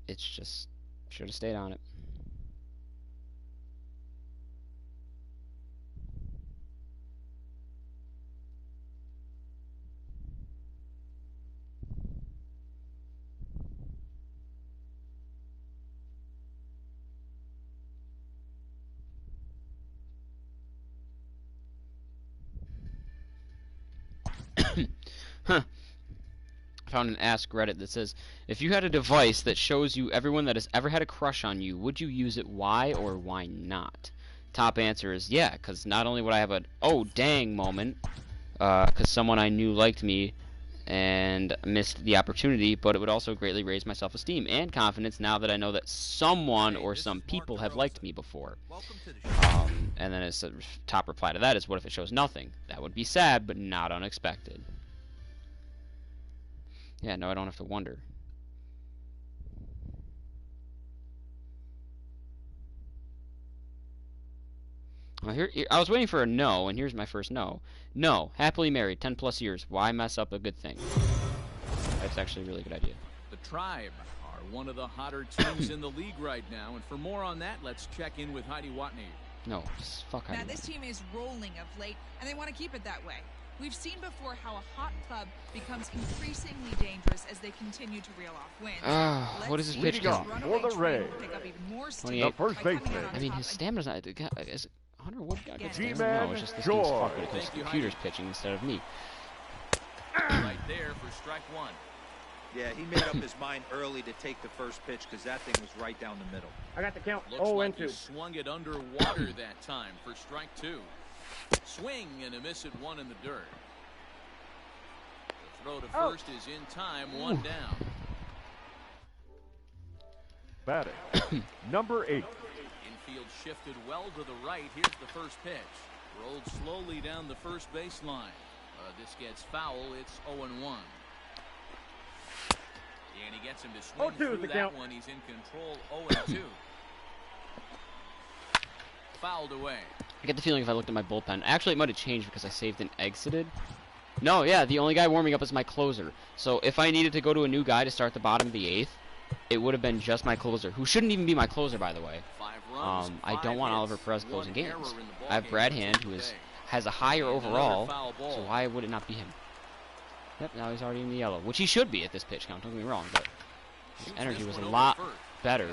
it's just should have stayed on it. Huh. I found an Ask Reddit that says, if you had a device that shows you everyone that has ever had a crush on you, would you use it? Why or why not? Top answer is yeah, because not only would I have an oh dang moment, because someone I knew liked me and missed the opportunity, but it would also greatly raise my self-esteem and confidence now that I know that someone or some people have liked me before. And then as a top reply to that is, what if it shows nothing? That would be sad, but not unexpected. Yeah, no, I don't have to wonder. Well, here, I was waiting for a no, and here's my first no. No, happily married, 10 plus years. Why mess up a good thing? That's actually a really good idea. The Tribe are one of the hotter teams in the league right now, and for more on that, let's check in with Heidi Watney. No, just fuck Heidi. Now, this team is rolling of late, and they want to keep it that way. We've seen before how a hot club becomes increasingly dangerous as they continue to reel off wins. What is his pitch count? For the Rays. 28. First baseman. I mean, his stamina's not. Is Hunter Wood got good stamina? G-Man No, it's just this dude's George. fucked when it comes to computers pitching instead of me. Right there for strike one. Yeah, he made up his mind early to take the first pitch because that thing was right down the middle. I got the count. Looks like he swung it underwater that time for strike two. Swing and a miss at one in the dirt. The throw to first is in time, one down. Batting. Number 8. Infield shifted well to the right. Here's the first pitch. Rolled slowly down the first baseline. This gets foul. It's 0-1. And he gets him to swing through that one. He's in control. 0-2. Fouled away. I get the feeling if I looked at my bullpen, actually it might have changed because I saved and exited. No, yeah, the only guy warming up is my closer. So if I needed to go to a new guy to start the bottom of the 8th, it would have been just my closer, who shouldn't even be my closer, by the way. I don't want Oliver Perez closing games. I have Brad Hand, who has a higher overall, so why would it not be him? Yep, now he's already in the yellow, which he should be at this pitch count, don't get me wrong, but his energy was a lot better.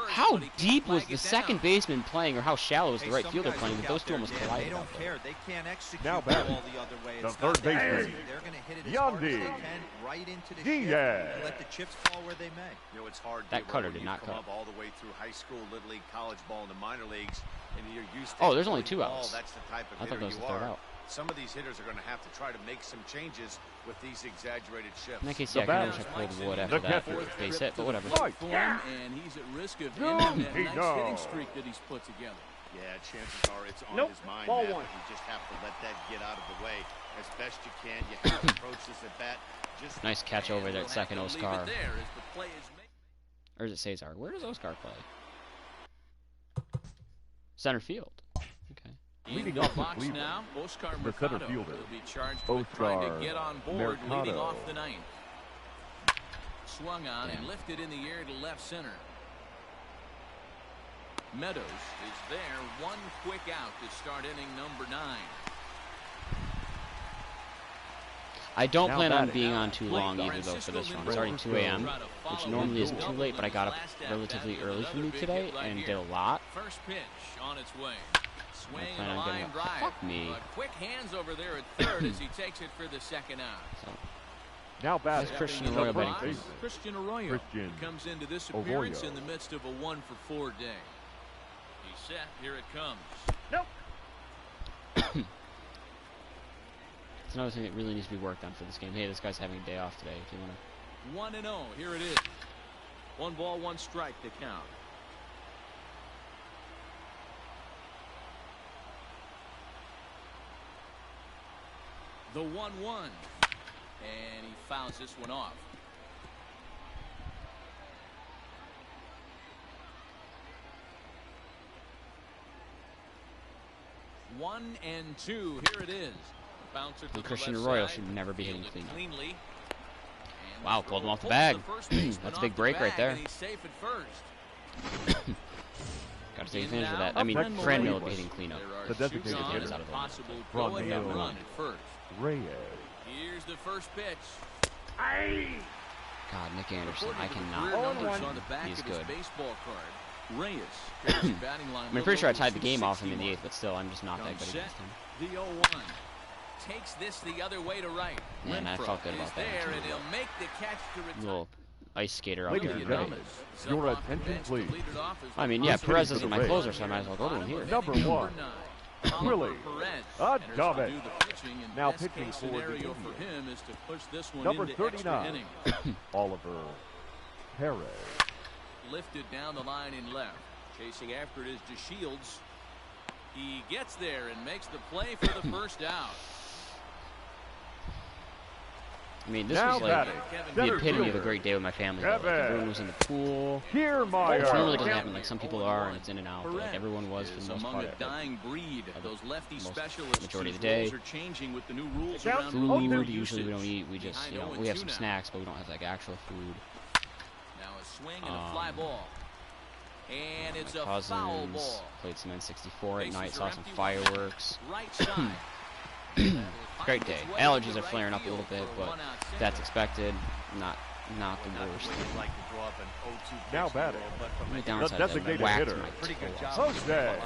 How deep was the second baseman playing, or how shallow was the right fielder playing, that those two almost collided? They don't care. They can't execute Now the ball the other way. The It's third not their baseman. area. They're going to hit it as hard as they can, right into the chip, and let the chips fall where they may. You know, it's hard That to cutter did not come cut. up all the way through high school, little league, college ball, and the minor leagues, and you're used to. Oh, there's only 2 hitting the ball. outs. That's the type of I thought hitter that was you the third are. out. Some of these hitters are going to have to try to make some changes with these exaggerated shifts. In that case, The yeah, I kind of batter. wish I pulled Wood after The that catcher. base hit, but whatever. And he's at risk of ending that nice hitting streak that he's put together. Yeah, chances are it's on his mind. Ball Matt, one. but you just have to let that get out of the way as best you can. You have to approach this at bat. Just Nice catch over there at second, Leave Oscar. it there as the play is made. Or is it Cesar? Where does Oscar play? Center field. Okay. In the box now, Oscar The center Mercado fielder. will be charged with trying to Oscar get on board, leading Mercado. off the ninth. Swung on and lifted in the air to left center. Meadows is there, one quick out to start inning number 9. I don't Now plan on batting. being on too long either, though, for this one. It's already 2 a.m., which normally isn't too late, but I got up relatively early for me today and did a lot. First pitch on its way. Swing plan and on getting line a drive. fuck me. But quick hands over there at third as he takes it for the second out. So, Now batting. That's Christian In the Arroyo box, batting. Christian Arroyo Christian comes into this appearance Arroyo. in the midst of a 1-for-4 day. He's set. Here it comes. it's another thing that really needs to be worked on for this game. Hey, this guy's having a day off today. If you want to. 1-0. Here it is. 1 ball, 1 strike to count. The 1-1. And he fouls this one off. One and two. Here it is. Bouncer to And the Christian left Arroyo side. should never be hitting Fielded clean. cleanly. And Wow, pulled him off the bag. That's a big break right there. He's safe at first. Got to take advantage of that. I mean, Franmil would be hitting cleanup. The designated Get hitter us out of the way. Possible From go-ahead Neil run at first. Reyes. Here's the first pitch. God, Nick Anderson, I Career cannot. numbers on the back He's of his good. baseball card. Reyes carries the batting line. I mean, I'm pretty sure I tied the game off him in the 8th, but still, I'm just not that good against him. The 0-1 takes this the other way to right. Man, I felt good about that. There, and he'll make the catch to retire. Little ice skater up Ladies there. and Right? gentlemen, your attention, please. I mean, yeah, Perez isn't my closer, so I might as well go to him here. Number 1, Willie Adames. Now pitching for the scenario for Indians. him is to push this one Number into extra 39, innings. Oliver Perez. Lifted down the line in left. Chasing after it is DeShields. He gets there and makes the play for the first out. I mean, this Now was like batting, the center epitome of a fielder, great day with my family. Like, Kevin. everyone was in the pool. Kiermaier. It normally doesn't happen like some people are, and it's in and out. But like Perez everyone was for is the most among part. a dying breed. Those lefty most specialists majority of whose the day. roles are changing with the new rules around Food, reliever usually we don't usage. eat. We just, Behind 0-2 we have some now. snacks, but we don't have like actual food. Now a swing and a fly ball. And it's My a foul cousins ball. played some N64 at Bases night, are saw some empty, fireworks. Right side. Great day. Allergies are flaring up a little bit, but that's expected. Not the worst. Like to draw up an 0-2 Now pitch batting. roll, but from The a downside is I designated whacked hitter. my pretty good toe job. off. Jose.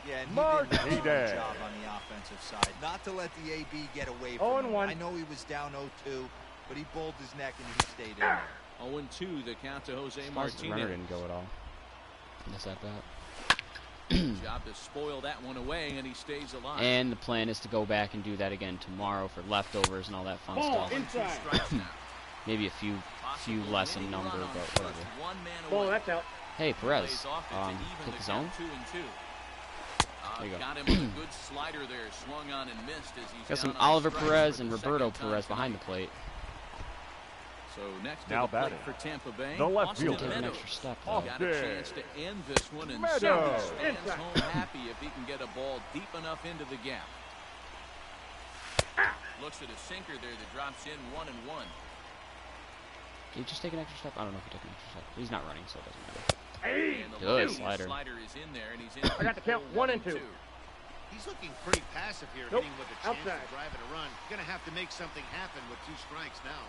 Yeah, and he Mark did an excellent Eden. job on the offensive side. Not to let the AB get away 0-1. from him. I know he was down 0-2, but he bowled his neck and he stayed in there. 0-2 the count to Jose Surprised the runner Martinez. didn't go at all. That's that bad. Job to spoil that one away, and he stays alive. And the plan is to go back and do that again tomorrow for leftovers and all that fun stuff. Strikes now. Maybe a few less in number, Run on but first, whatever. 1 man away. Hey, Perez, Plays off it to even hit the the zone. count, 2-2. There you go. Got him with a good slider there, swung on and missed as he's Got some down on Oliver strikes Perez for and the Roberto second time Perez tonight. behind the plate. So next Now to the plate batting. for Tampa Bay, The left Austin fielder. Take an Meadows. extra step, Off though. Got a chance to end this one, and Meadows. stands home happy if he can get a ball deep enough into the gap. Looks at a sinker there that drops in 1-1. Did he just take an extra step? I don't know if he took an extra step. He's not running, so it doesn't matter. And the Good low slider. is in there, and he's in. I got the count, 1 and 2. He's looking pretty passive here, Nope, hitting with a chance outside. to drive it a run. Gonna have to make something happen with 2 strikes now.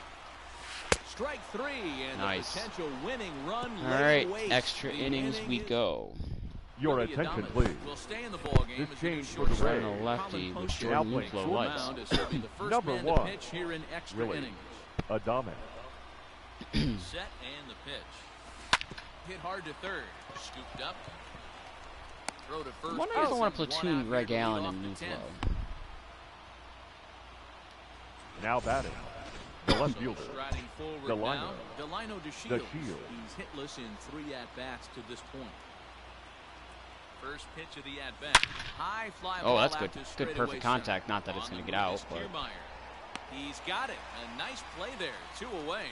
Strike 3, and Nice. the potential winning run. All laid right, waste. extra The innings inning we is go. Your Willie attention, Adames please. will stay in the ball game This as he change is for the shortstop. Rays. On the lefty, Colin which Poche Jordan Now playing Luplo on the likes. mound as he'll be the first Number man 1, to pitch here in extra Willie innings. Adames. Set and the pitch. Hit hard to third. Scooped up. Throw to first. Wonder if I base want to and one platoon out Reg here to lead Allen off and the Luplo. 10th. Now batting. The left So fielder. striding forward Delino. now, Delino DeShields. DeShields. He's hitless in 3 at-bats to this point. First pitch of the at-bat. High fly Oh, ball that's out good. to Good straightaway perfect center. contact. Not that it's On going to the get move out, is but Kiermaier. He's got it. A nice play there. 2 away.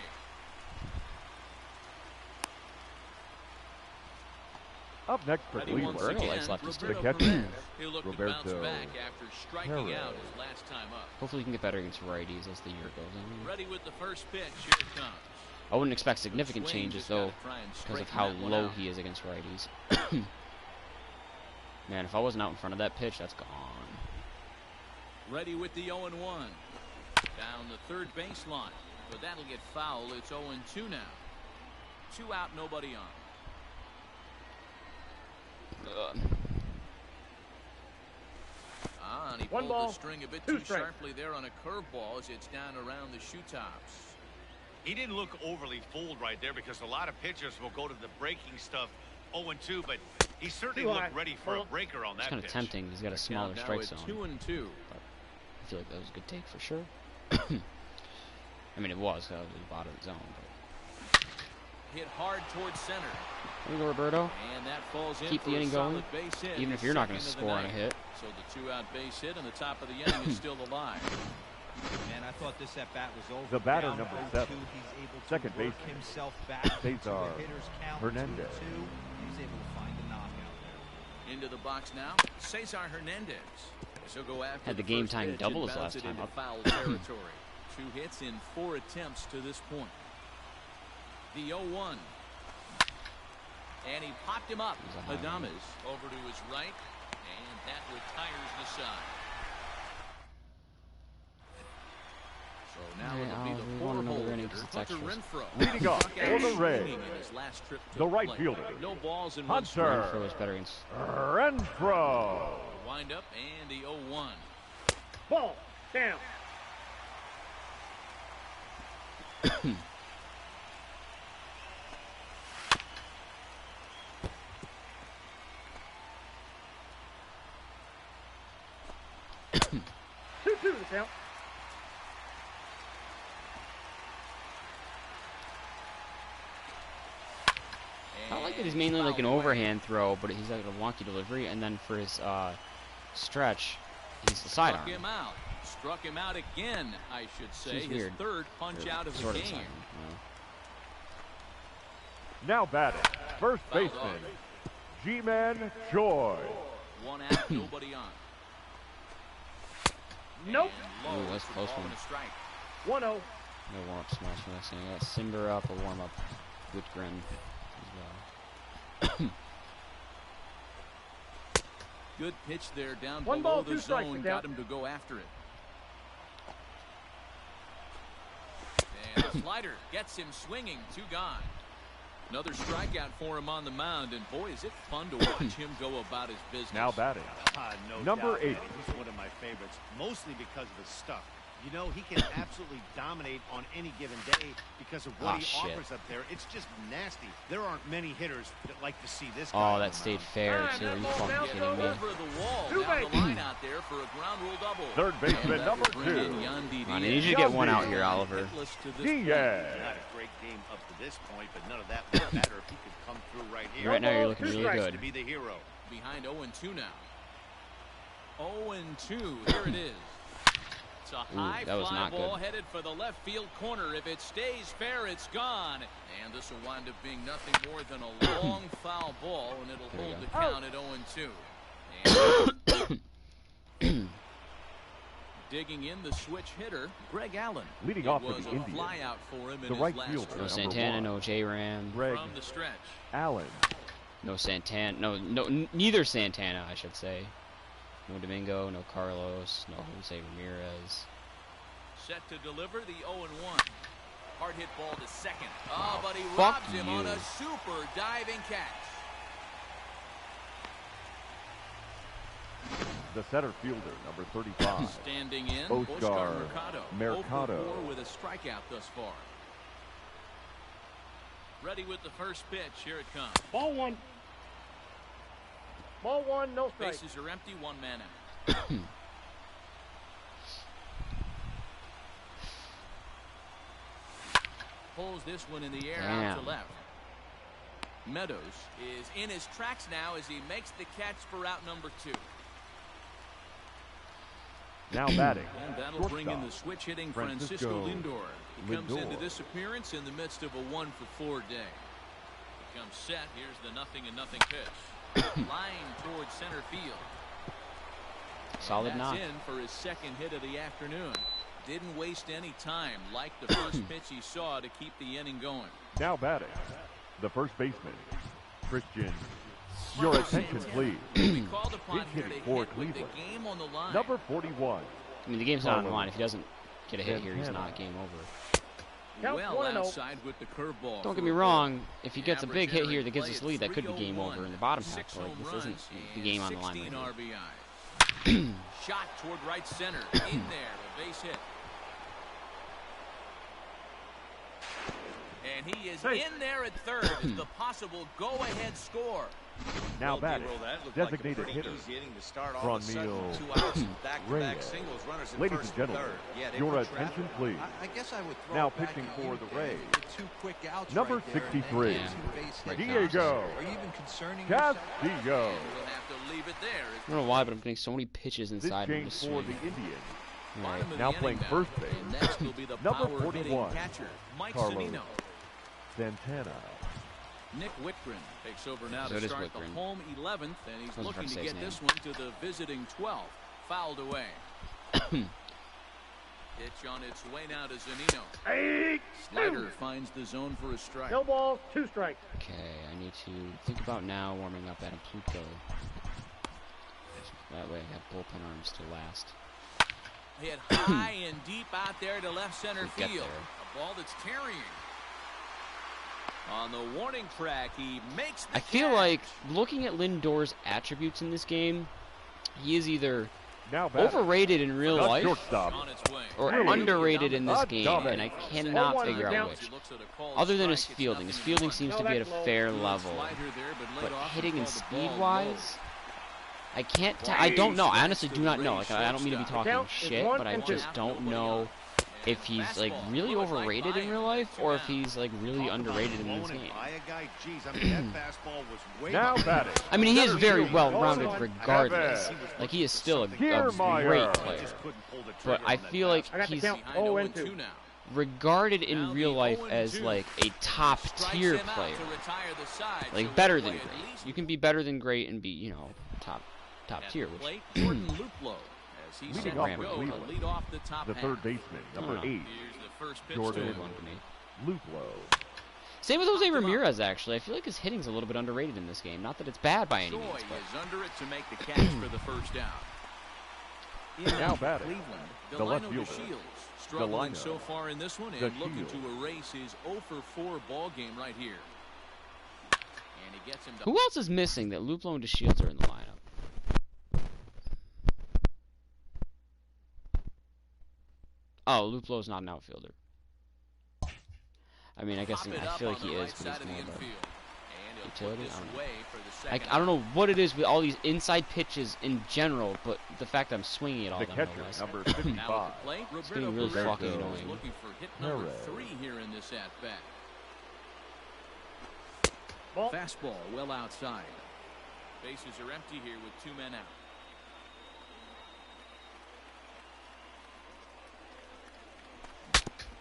Up next for Ready once Cleveland. Roberto again, likes lefties too. Roberto The catcher, Perez. He'll look to bounce Roberto back after striking Perez. out his last time up. hopefully he can get better against righties as the year goes on. Ready with the first pitch. Here it comes. I wouldn't expect significant Swing changes just gotta though, try and because of straighten how that one low out. he is against righties. Man, if I wasn't out in front of that pitch, that's gone. Ready with the 0-1. Down the third baseline. But that'll get foul. It's 0-2 now. 2 out, nobody on. And he One pulled ball, the string a bit 2 too strikes. sharply there on a curveball as it's down around the shoe tops. He didn't look overly fooled right there because a lot of pitchers will go to the breaking stuff 0-2, but he certainly Too looked high. ready for a Hold. breaker on It's that kind of pitch. tempting. He's got a smaller Count now strike at zone. 2-2. I feel like that was a good take for sure. I mean, it was. That was the bottom of the zone. But Hit hard towards center. there you go, Roberto. And that falls in Keep for the a inning going, solid base hit. even if His you're not going to second of the score on a night. hit. So the 2-out base hit and the top of the inning is still alive. Man, I thought this at-bat was over. The batter, Down number 0-2, 7. He's able to Second work baseman, himself back to Cesar the hitter's count. Hernandez. 2-2. He was able to find the knockout there. Into the box now, Cesar Hernandez. He'll go after Had the game first time pitch double and his bounce last it time into up. foul territory. 2 hits in 4 attempts to this point. The 0-1. And he popped him up. Adames over to his right, and that retires the side. So now it'll be the 4-hole hitter, Hunter Renfroe. Leading off for the Rays, the right fielder, No balls in Hunter Renfroe. Wind up and the 0-1. Ball down. Two to count. I like that he's mainly like an overhand throw, but he's like a wonky delivery, and then for his stretch, he's the sidearm. Struck him out again, I should say. His weird. 3rd punch out of the game. Now batting, first baseman, G-Man Joy. 1 out, nobody on. Nope. Ooh, that's a close one. 1-0. No warm-up smash for next inning. I got Simber up, a warm-up Whitgren as well. Good pitch there down below the zone. Got him to go after it. And the slider gets him swinging. 2 gone. Another strikeout for him on the mound, and boy, is it fun to watch him go about his business. Now batting, No number doubt, 8. man. He's one of my favorites, mostly because of his stuff. You know, he can absolutely dominate on any given day because of what he offers up there. It's just nasty. There aren't many hitters that like to see this guy. Oh, that stayed fair, too. Are you fucking kidding me? Over the wall, down the line out there for a ground rule double. Third baseman, number 2. I need you to get one out here, Oliver. Diaz. Not a great game up to this point, but none of that would matter if he could come through right here. Right now, you're looking really To good. be the hero. Behind 0-2 now. 0-2, here it is. It's a high fly ball headed for the left field corner. If it stays fair, it's gone. And this will wind up being nothing more than a long foul ball, and it'll hold the count at 0-2. And digging in the switch hitter, Greg Allen. Leading off for was the a Indians, fly out for him in the his right last fielder, start. No Santana, no J-Ram. Greg From the stretch. Allen. No Santana. No, neither Santana, I should say. No Domingo, no Carlos, no Jose Ramirez. Set to deliver the 0-1. Hard hit ball to second. Oh, but he robs him on a super diving catch. The center fielder, number 35. Standing in, Oscar Mercado. 0 for 4 with a strikeout thus far. Ready with the first pitch. Here it comes. Ball 1. Ball 1, no strike. Bases are empty, 1 man out. Pulls this one in the air out to left. Meadows is in his tracks now as he makes the catch for out number 2. Now batting. And that'll bring in the switch hitting Francisco Lindor. He comes into this appearance in the midst of a 1-for-4 day. He comes set. Here's the 0-0 pitch. Line towards center field. Solid knock. In for his second hit of the afternoon. Didn't waste any time like the first pitch he saw to keep the inning going. Now batting, the first baseman, Christian. Your attention, please. Be called upon Big here to hitting for hit with the Cleveland. game on the line. Number 41. I mean, the game's not on the line. If he doesn't get a hit here, he's not game over. Well outside with the curveball. Don't get me wrong. If he gets a big hit here that gives us the lead, that could be game over in the bottom half. But like, this isn't the game on the line. Right Shot toward right center. In there, a base hit. And he is in there at third as the possible go-ahead score. Now batting, designated hitter, Ronmil Reyes. Ladies and gentlemen, your attention, please. I guess I would throw Now it back pitching in for the Rays, two quick outs number right there, 63, and base hit. Diego Are you even concerning yourself? Castillo. We'll have to leave it there. I don't know why, but I'm getting so many pitches This inside of game this for swing. the Indians, Bottom of now the playing inning first now. base, And next will be the number power hitting 41, catcher, Mike Carlos Zunino. Santana. Nick Whitgren takes over now So to it is start Whitgren. the home 11th, and he's Wasn't looking hard to to say get his this one to the visiting 12th. Fouled away. Pitch on its way now to Zunino. Slider finds the zone for a strike. No ball, 2 strikes. Okay, I need to think about now warming up Adam Pluto. That way I have bullpen arms to last. Hit high and deep out there to left center Get field. there. A ball that's carrying. On the warning track, he makes the I feel catch. like, looking at Lindor's attributes in this game, he is either Now batting. overrated in real The life shortstop. On its way. or Really? underrated in this A game, double. and I cannot 1-1 figure out count. which. He looks at a called Other than his strike, it's fielding. His nothing fielding one. seems No, to be at a that's low. fair Good level. slider there, but But laid off hitting and called the ball speed-wise, I can't I don't know. I honestly do not know. Like, I don't mean to be talking Count is shit, 1 but I and 2. just don't know if he's, like, really overrated in real life, or if he's, like, really underrated in this game. By a guy, geez, I mean, that fastball was way Now behind. batting. I mean, he is Center very fielder. well-rounded Hold on. regardless. Evans. Like, he is still a Giermeyer. great player. Just couldn't pull the But trigger I on that feel like I got the he's count. Behind 0 and 0-2 2. now. regarded Now in the real life 0-2. as, like, a top-tier Strikes him out player. to retire the side, so Like, better we'll than play at great. least You can be better than great and be, you know, top at tier, the which plate, Jordan Luplow, as he's Leading set off to for go to Cleveland. lead off the top The half. third baseman, number 8, Here's the first pitch Jordan. to good him. one to me. Luplow. Same with Jose Ramirez, actually. I feel like his hitting's a little bit underrated in this game. Not that it's bad by any Joy means, but is under it to make the catch for the first down. In Now batting. Cleveland, The left Delino fielder. DeShields struggling Delino. so far in this one and looking to DeShields. erase his 0-for-4 ball game right here. And he gets him to who else is missing that Luplow and DeShields are in the lineup? Oh, Luplow's not an outfielder. I mean, I guess pop it I up feel on like the he right is, side but of he's the more of a infield. And he'll utility. put this I don't know. away for the Like, second I don't out. know what it is with all these inside pitches in general, but the fact that I'm swinging it all The down catcher, less. number Now at 55. the plate, It's Roberto getting really Perez fucking is annoying. looking for hit number Perez. 3 here in this at-bat. Ball. Fastball well outside. Bases are empty here with 2 men out.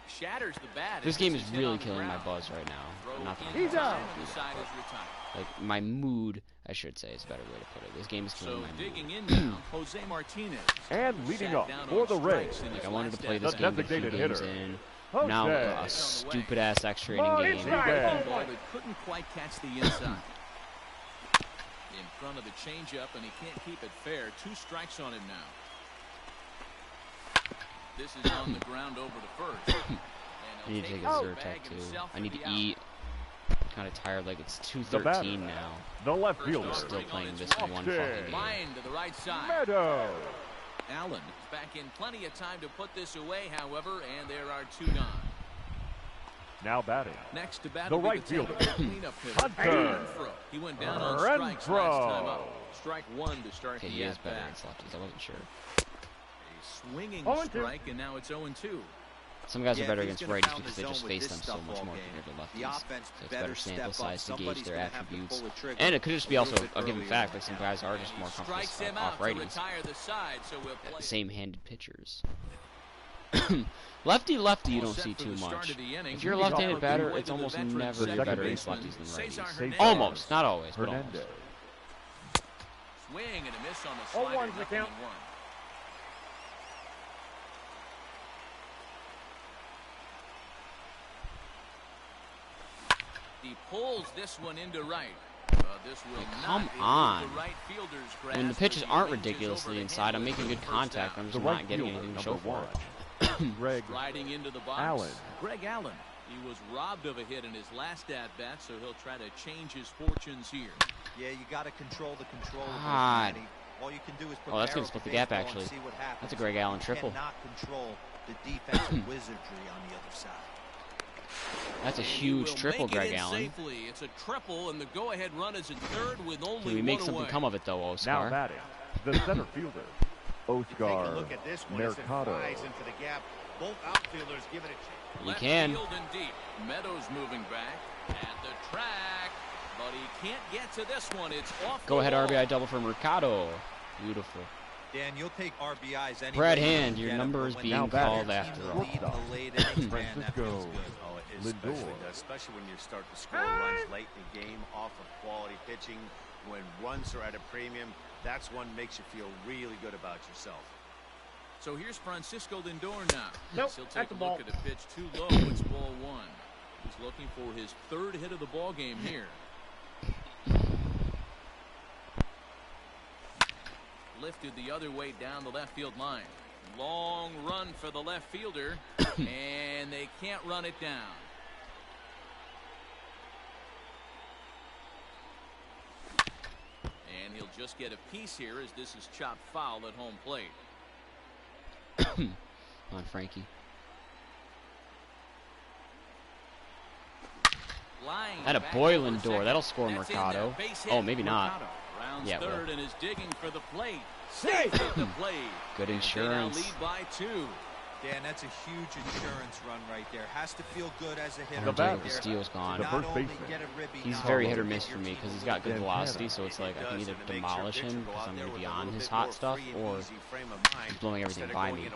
Shatters the bat. This as game is hit on really the killing my ground. buzz right now. Throw Not that I'm in He's trying out. to and do the that, side but, is retired. like, my mood, I should say, is a better way to put it. This game is killing So my mood. digging in now, Jose Martinez. And leading Sat up down for on the strikes Rays. in his Like, I wanted to last play this at-bat. game a few designated games hitter. in. Jose. Now a on the way. stupid-ass extra inning Martinez. game. Strike. Ball. Ball that couldn't quite catch the inside. In front of the changeup, and he can't keep it fair. 2 strikes on him now. This is on the ground over to first. And I he'll need to take a his Zyrtec, bag too. himself I for need the to out. eat. Kind of tired, like, it's The batter. 2:13 now. The left First fielder. off, Still ring on playing its this way. one Lofted. fucking game. Line to the right side. Meadow. Allen is back in plenty of time to put this away, however, and there are 2 gone. Now batting. Next to bat The will be right Tampa fielder. Bay cleanup hitter. Hunter. Renfroe. He went down on strikes last time up. Strike 1 to start Okay, the he is better at-bat. against lefties. I wasn't sure. A swinging 0-2. strike, and now it's 0-2. Some guys Yeah, are better if he's against gonna righties pound because the they just zone face with them this so stuff much all more game, compared to the lefties. offense So it's better better sample step up. size to gauge Somebody's their gonna have to attributes. pull the trigger And it could just be a also little bit a given earlier. fact, like some guys are just He more comfortable strikes him off out to righties. retire the side, so we'll play. Same-handed pitchers. Lefty, you All don't set see for too the start much. of the inning. If you're a Leading off left-handed for batter, Cleveland it's to the almost veteran never you're second better against baseman, lefties than Cesar righties. Hernandez. Almost, not always, but Hernandez. almost. Swing and a miss on the 0-1 slider. is the Nothing count. in 1. He pulls this one into right. This will Like, not come elude on. the right fielder's grasp When the pitches as he aren't reaches ridiculously over to inside, I'm handle it making for good the first contact. down. I'm The just right not getting fielder, anything to number show for 1. it. Greg Riding into the box. Allen. Greg Allen. He was robbed of a hit in his last at-bat, so he'll try to change his fortunes here. Yeah, you got to control the controllables, God. Manny. All you can do is Oh, that's prepare gonna split the gap, baseball and actually. see what happens. That's a Greg Allen You triple. cannot control the defensive wizardry on the other side. That's a And he huge will triple, make it Greg in Allen. Safely. It's a triple, and the go-ahead run is at third with only Can we make one something away. come of it, though, Now Oscar? batting. The center fielder. Take a Oscar look at this one as it Mercado. flies into the gap. Both outfielders give it a chance. You Left can. field and deep. Meadows moving back at the track, but he can't get to this one. It's off. Go the ahead, wall. RBI double for Mercado. Beautiful. Dan, you'll take RBIs anyway. Brad you Hand, can your get 'em, number but is when being the other called team after lead all. in the late innings, man, that feels Francisco good. Oh, it Lindor. especially does, especially when you start to score runs late in the game off of quality pitching. When runs are at a premium, that's one makes you feel really good about yourself. So here's Francisco Lindor now. Nope, He'll take that's a the ball. look at the pitch too low. It's ball one. He's looking for his third hit of the ball game here. Lifted the other way down the left field line. Long run for the left fielder, and they can't run it down. And he'll just get a piece here as this is chopped foul at home plate. Come on, Frankie. That a boiling door. That'll score Mercado. Oh, maybe not. Rounds Yeah, third well. and is digging for the plate. Safe at the plate. Good insurance. They now lead by 2. Dan, that's a huge insurance run right there. Has to feel good as a hitter. The batter. Castillo's gone. The first baseman. He's very hit or miss for me because he's got good velocity, so it's like I can either demolish him because I'm going to be on his hot stuff, or he's blowing everything by me.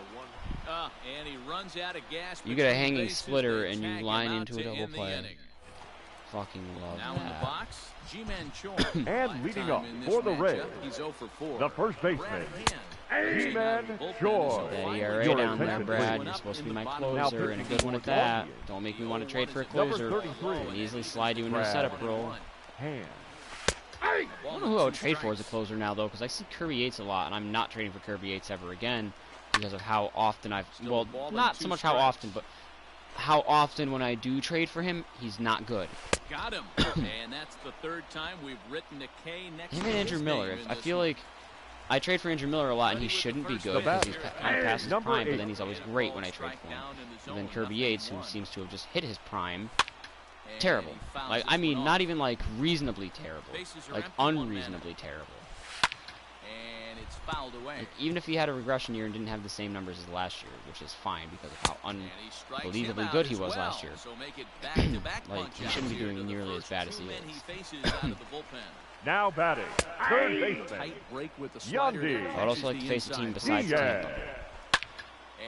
And he runs out of gas. You get a hanging splitter and you line into a double play. Fucking love Now in the that. box, G-Man Choi. And leading up for the Reds, He's 0 for 4. the first baseman, G-Man Choi. That ERA Your down there, attention, Brad. please. You're supposed to be my Now closer, and a good one at that. Don't make me want to trade for a closer. Number 33. I can easily slide you into a Brad. setup role. Hand. I don't know who I would trade for as a closer now, though, because I see Kirby Yates a lot, and I'm not trading for Kirby Yates ever again because of how often well, not so much how often, but how often when I do trade for him, he's not good. Got him. And that's the third time we've written a K next Him to and his Andrew Miller. name in I this feel one. like I trade for Andrew Miller a lot, and he shouldn't be good because he's kind of past his Number prime, but 8. then he's always great when I trade for him. And then Kirby Yates, who seems to have just hit his prime, terrible. Like, I mean, not even like reasonably terrible, like unreasonably terrible. And it's fouled away. Like, even if he had a regression year and didn't have the same numbers as last year, which is fine because of how And he strikes him unbelievably out good he as was well. last year. So make it back-to-back Like, punch he outs shouldn't be here doing to the nearly as first bad as two he men is. he faces out of the bullpen. Now batting, third baseman, Tight break with the slider Yandy. that I'd also catches like to the face a team inside. besides Diaz. Tampa.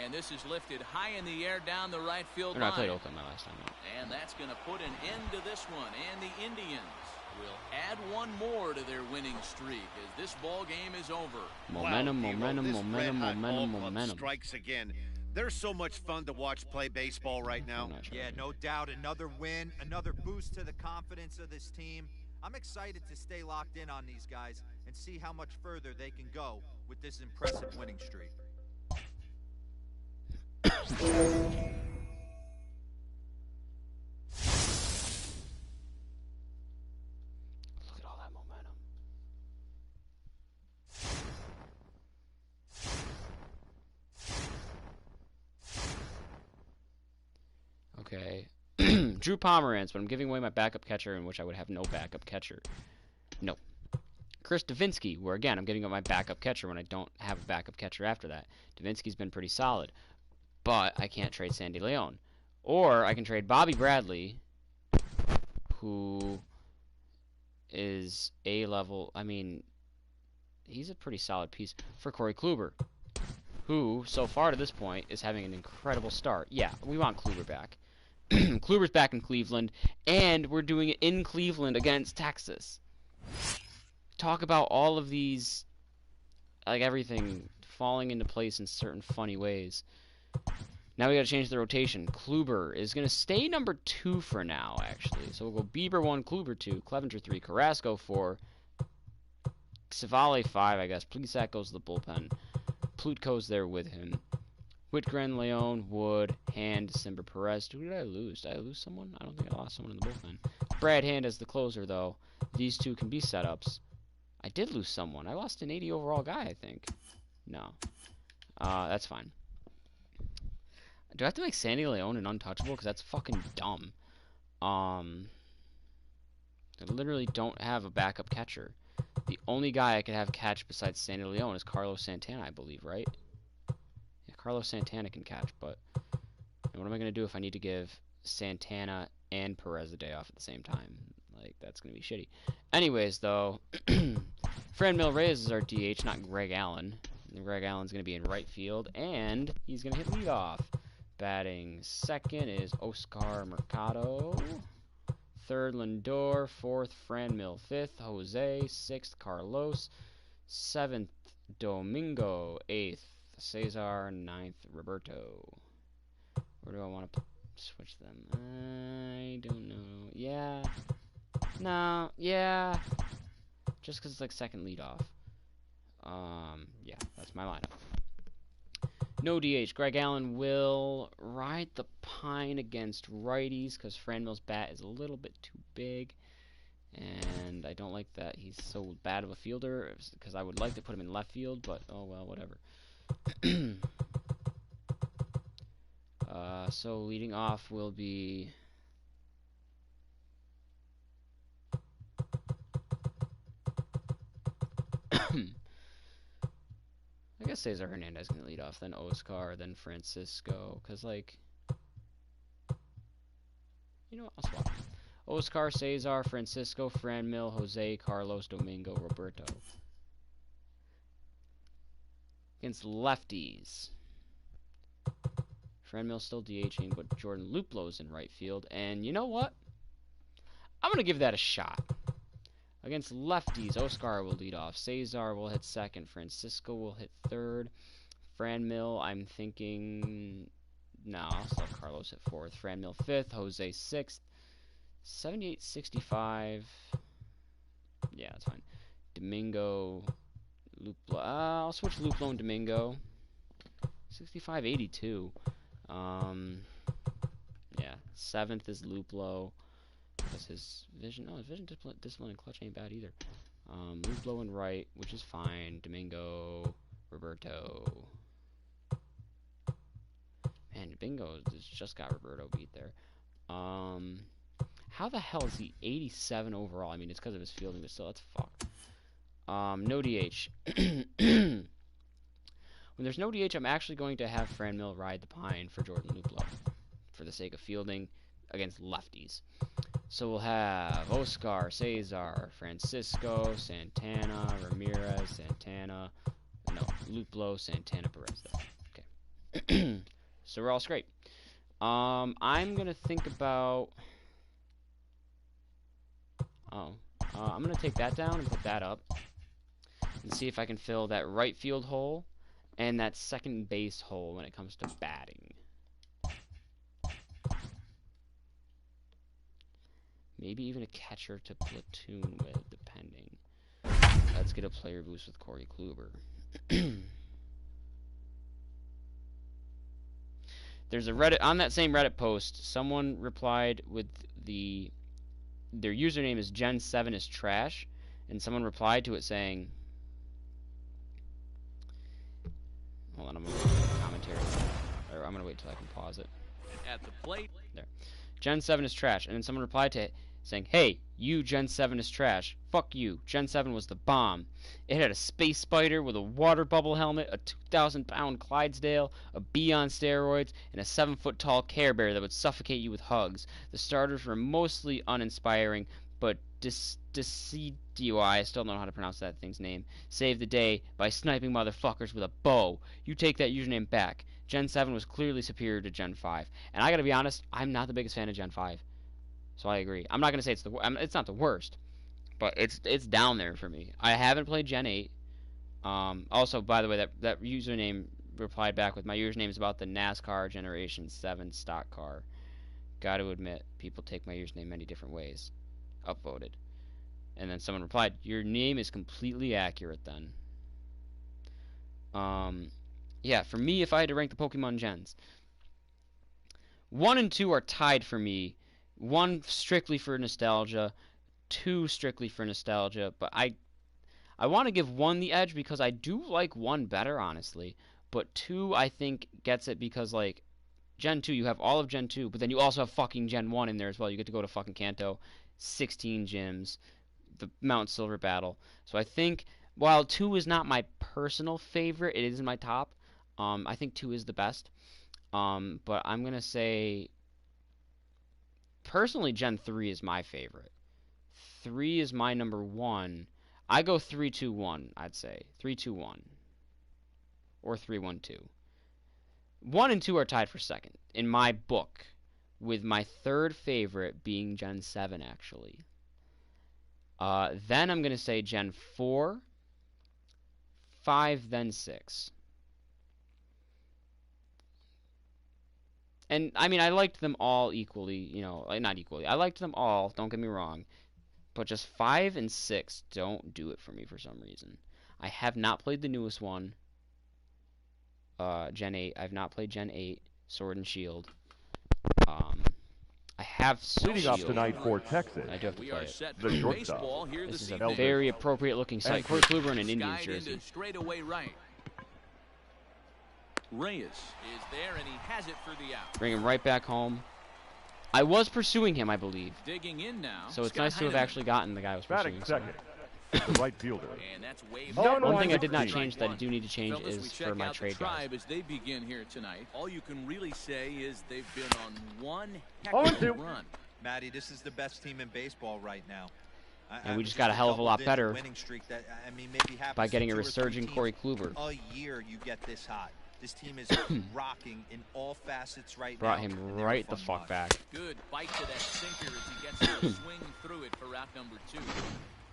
And this is lifted high in the air down the right field Or no, I played line. Oakland my last time out. And that's going to put an end to this one. And the Indians will add one more to their winning streak as this ball game is over. Momentum, Wow, Hero, momentum, this momentum, red-hot momentum, ball club momentum. strikes again. They're so much fun to watch play baseball right now. I'm not sure. Yeah, no doubt. Another win, another boost to the confidence of this team. I'm excited to stay locked in on these guys and see how much further they can go with this impressive winning streak. Look at all that momentum. Okay. Drew Pomeranz, but I'm giving away my backup catcher, in which I would have no backup catcher. No. Chris Davinsky, where again, I'm giving up my backup catcher when I don't have a backup catcher after that. Davinsky's been pretty solid, but I can't trade Sandy Leon. Or I can trade Bobby Bradley, who is A-level. I mean, he's a pretty solid piece, for Corey Kluber, who, so far to this point, is having an incredible start. Yeah, we want Kluber back. Kluber's back in Cleveland, and we're doing it in Cleveland against Texas. Talk about all of these, like, everything falling into place in certain funny ways. Now we gotta change the rotation. Kluber is gonna stay number 2 for now, actually. So we'll go Bieber 1, Kluber 2, Clevenger 3, Carrasco 4, Savale 5, I guess. Plesac goes to the bullpen. Plutko's there with him. Whitgren, Leon, Wood, Hand, December, Perez. Who did I lose? Did I lose someone? I don't think I lost someone in the bullpen. Brad Hand as the closer, though. These two can be setups. I did lose someone. I lost an 80 overall guy, I think. No. That's fine. Do I have to make Sandy Leon an untouchable? Because that's fucking dumb. I literally don't have a backup catcher. The only guy I could have catch besides Sandy Leon is Carlos Santana, I believe, right? Yeah, Carlos Santana can catch, but what am I going to do if I need to give Santana and Perez a day off at the same time? Like, that's going to be shitty. Anyways, though, Franmil Reyes is our DH, not Greg Allen. And Greg Allen's going to be in right field, and he's going to hit leadoff. Batting second is Oscar Mercado. Third, Lindor. Fourth, Franmil. Fifth, Jose. Sixth, Carlos. Seventh, Domingo. Eighth, Cesar, 9th, Roberto. Where do I want to switch them? I don't know. Yeah. No. Yeah. Just because it's like second leadoff. Yeah, that's my lineup. No DH. Greg Allen will ride the pine against righties because Franmil's bat is a little bit too big. And I don't like that he's so bad of a fielder because I would like to put him in left field, but oh well, whatever. So leading off will be I guess Cesar Hernandez can lead off, then Oscar, then Francisco, because, like, you know what, I'll swap. Oscar, Cesar, Francisco, Franmil, Jose, Carlos, Domingo, Roberto. Against lefties. Franmil still DHing, but Jordan Luplow's in right field, and you know what? I'm going to give that a shot. Against lefties, Oscar will lead off. Cesar will hit second. Francisco will hit third. Franmil, I'm thinking... No, I'll still have Carlos hit fourth. Franmil fifth. Jose sixth. 78-65. Yeah, that's fine. Domingo... Luplo... I'll switch Luplo and Domingo. 65-82. Yeah, seventh is Luplo. Because his vision, no, his vision, discipline, and clutch ain't bad either. Luplo and right, which is fine. Domingo, Roberto. Man, Domingo just got Roberto beat there. How the hell is he 87 overall? I mean, it's because of his fielding, but still, that's fucked. No DH. When there's no DH, I'm actually going to have Franmil ride the pine for Jordan Luplo for the sake of fielding against lefties. So we'll have Oscar, Cesar, Francisco, Santana, Ramirez, Santana, no, Luplo, Santana, Perez. Okay. So we're all straight. I'm gonna think about. I'm gonna take that down and put that up, and see if I can fill that right field hole and that second base hole when it comes to batting. Maybe even a catcher to platoon with, depending. Let's get a player boost with Corey Kluber. There's a Reddit, on that same Reddit post, someone replied with their username is Gen7 is trash, and someone replied to it saying, hold on, I'm going to wait for the commentary, or I'm going to wait till I can pause it. At the plate. There. Gen 7 is trash, and then someone replied to it saying, hey, you Gen 7 is trash. Fuck you. Gen 7 was the bomb. It had a space spider with a water bubble helmet, a 2,000-pound Clydesdale, a bee on steroids, and a 7-foot-tall Care Bear that would suffocate you with hugs. The starters were mostly uninspiring, but Decidio, I still don't know how to pronounce that thing's name, saved the day by sniping motherfuckers with a bow. You take that username back. Gen 7 was clearly superior to Gen 5. And I gotta be honest, I'm not the biggest fan of Gen 5. So I agree. I'm not gonna say it's not the worst, but it's down there for me. I haven't played Gen 8. Also, by the way, that username replied back with, my username is about the NASCAR Generation 7 stock car. Gotta admit, people take my username many different ways. Upvoted. And then someone replied, your name is completely accurate then. Yeah, for me, if I had to rank the Pokemon gens, 1 and 2 are tied for me. 1 strictly for nostalgia, 2 strictly for nostalgia, but I want to give 1 the edge because I do like 1 better, honestly, but 2 I think gets it because, like, Gen 2, you have all of Gen 2, but then you also have fucking Gen 1 in there as well. You get to go to fucking Kanto, 16 gyms, the Mount Silver battle. So I think, while 2 is not my personal favorite, it is in my top. I think 2 is the best. But I'm going to say, personally, Gen 3 is my favorite. 3 is my number 1. I go 3-2-1, I'd say. 3-2-1. Or 3-1-2. 1 and 2 are tied for second, in my book, with my third favorite being Gen 7, actually. Then I'm going to say Gen 4, 5, then 6. And, I mean, I liked them all equally, you know, not equally. I liked them all, don't get me wrong. But just 5 and 6 don't do it for me for some reason. I have not played the newest one, Gen 8. I've not played Gen 8, Sword and Shield. I have Leading Shield. off tonight for Texas, I do have to play it. the shortstop. This is a very appropriate looking site for Kluber in an Indians jersey. Straightaway right. Reyes is there, and he has it for the out. Bring him right back home. I was pursuing him, I believe. Digging in now. So it's nice to have actually gotten the guy I was Batting pursuing. second, the right fielder. And that's way One thing I did not change that I do need to change is for my trade guys. As they begin here tonight, all you can really say is they've been on one heck Oh, of a two. run. Matty, this is the best team in baseball right now. And we just got a hell of a lot better winning streak that, I mean, maybe happens by getting to a 2 or 3 resurging teams Corey Kluber. A year you get this hot. This team is rocking in all facets right Brought now. him and they're right a the fun fuck watch. back. Good bite to that sinker as he gets to swing through it for route number 2.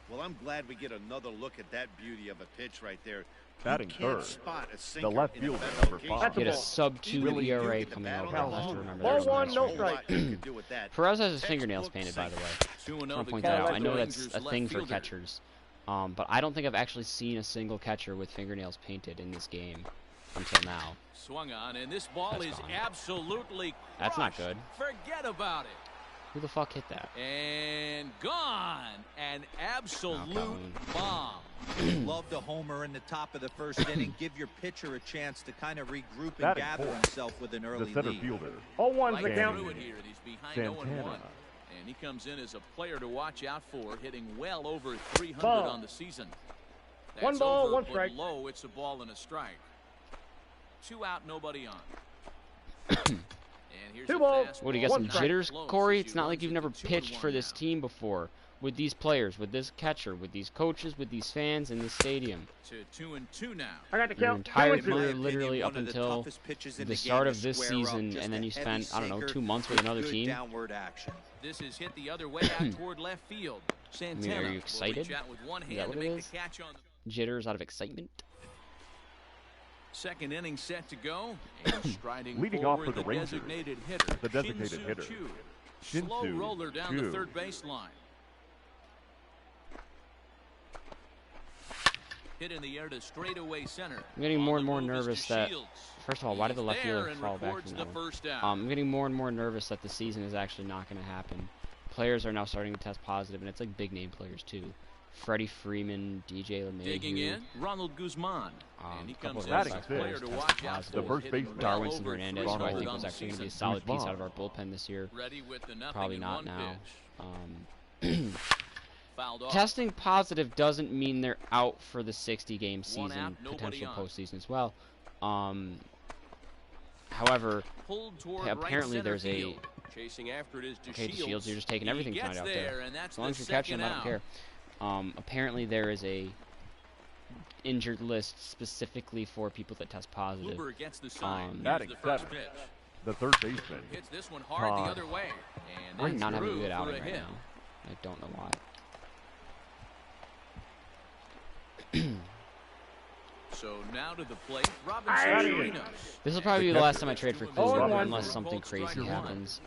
Well, I'm glad we get another look at that beauty of a pitch right there. Batting You can't third, spot a sinker the left in a fielder, better number location. 5. Get a ball. sub-2 Really do ERA get the coming bat over. on I'll the have to ball. remember Ball that. one, no Whole strike. lot you could do with that. Perez has his fingernails painted, by the way. 2-0 I want to point the that out. count I to know the that's Rangers a thing left for fielder. catchers. But I don't think I've actually seen a single catcher with fingernails painted in this game until now. Swung on, and this ball That's is gone. absolutely That's not crushed. good. Forget about it. Who the fuck hit that? And gone. An absolute Calhoun. bomb. Love the homer in the top of the first inning. Give your pitcher a chance to kind of regroup and Batting gather fourth, himself with an the early center lead. fielder, 0-1's the Right count. through it here, and he's behind Santana. 0-1. And he comes in as a player to watch out for, hitting well over 300 Ball. on the season. That's 1 ball, over, 1 but strike. low, it's a ball and a strike. 2 out, nobody on. And here's 2 a balls. fastball. What, do you got One some strike. jitters, Close Corey? as It's he not like runs you've it never to 2-1 pitched for this now. team before. With these players, with this catcher, with these coaches, with these fans in the stadium. To 2-2 now. I got the Your count. entire 2-2. career, In my literally opinion, up one of the until toughest pitches in the the start game of to this square up, season, just and then a you heavy spent, I don't know, sinker 2 months with another good team. downward action. This is hit the other way out toward left field. Santana are you will excited? reach out with one Is that hand what to it make is? the catch on the Jitters out of excitement. second inning set to go. And striding Leading off forward, for the Rangers, designated hitter. the designated Shin-Soo hitter, Choo. Shin-Soo Slow roller down Choo. the third baseline. Hit in the air to straightaway center. I'm getting more and more On the move is nervous to that. Shields. First of all, why did the He's left there fielder and fall back records from the that one? first down. I'm getting more and more nervous that the season is actually not going to happen. Players are now starting to test positive, and it's like big name players too. Freddie Freeman, DJ LeMahieu. Digging in, Ronald Guzman. And he couple comes of in as a guys player tested to watch out positive. The for. first hitting baseman, well Darwinson over Hernandez, who I 300 think on was the actually going to be a season. solid piece Guzman. out of our bullpen this year. Ready with the nothing Probably in not one now. pitch. Fouled off. Testing positive doesn't mean they're out for the 60-game One season, out, nobody potential on. postseason as well. However, Pulled toward apparently right center there's a- field. Chasing after it is to okay, the Shields, you're just taking He everything gets tonight out there. and that's As long the as you're catching second them, I don't out. care. Apparently there is a injured list specifically for people that test positive. Kluber gets the sign. Here's Batting the first seventh, pitch. the third baseman, Hits this one hard Todd. the other way. And I'm that's not having a through good for outing a right hit. now. I don't know why. So now to the plate, Robinson Aye. Chirinos. This will probably be the last time I trade for Oh, Kluber one. unless something crazy Striker one. happens.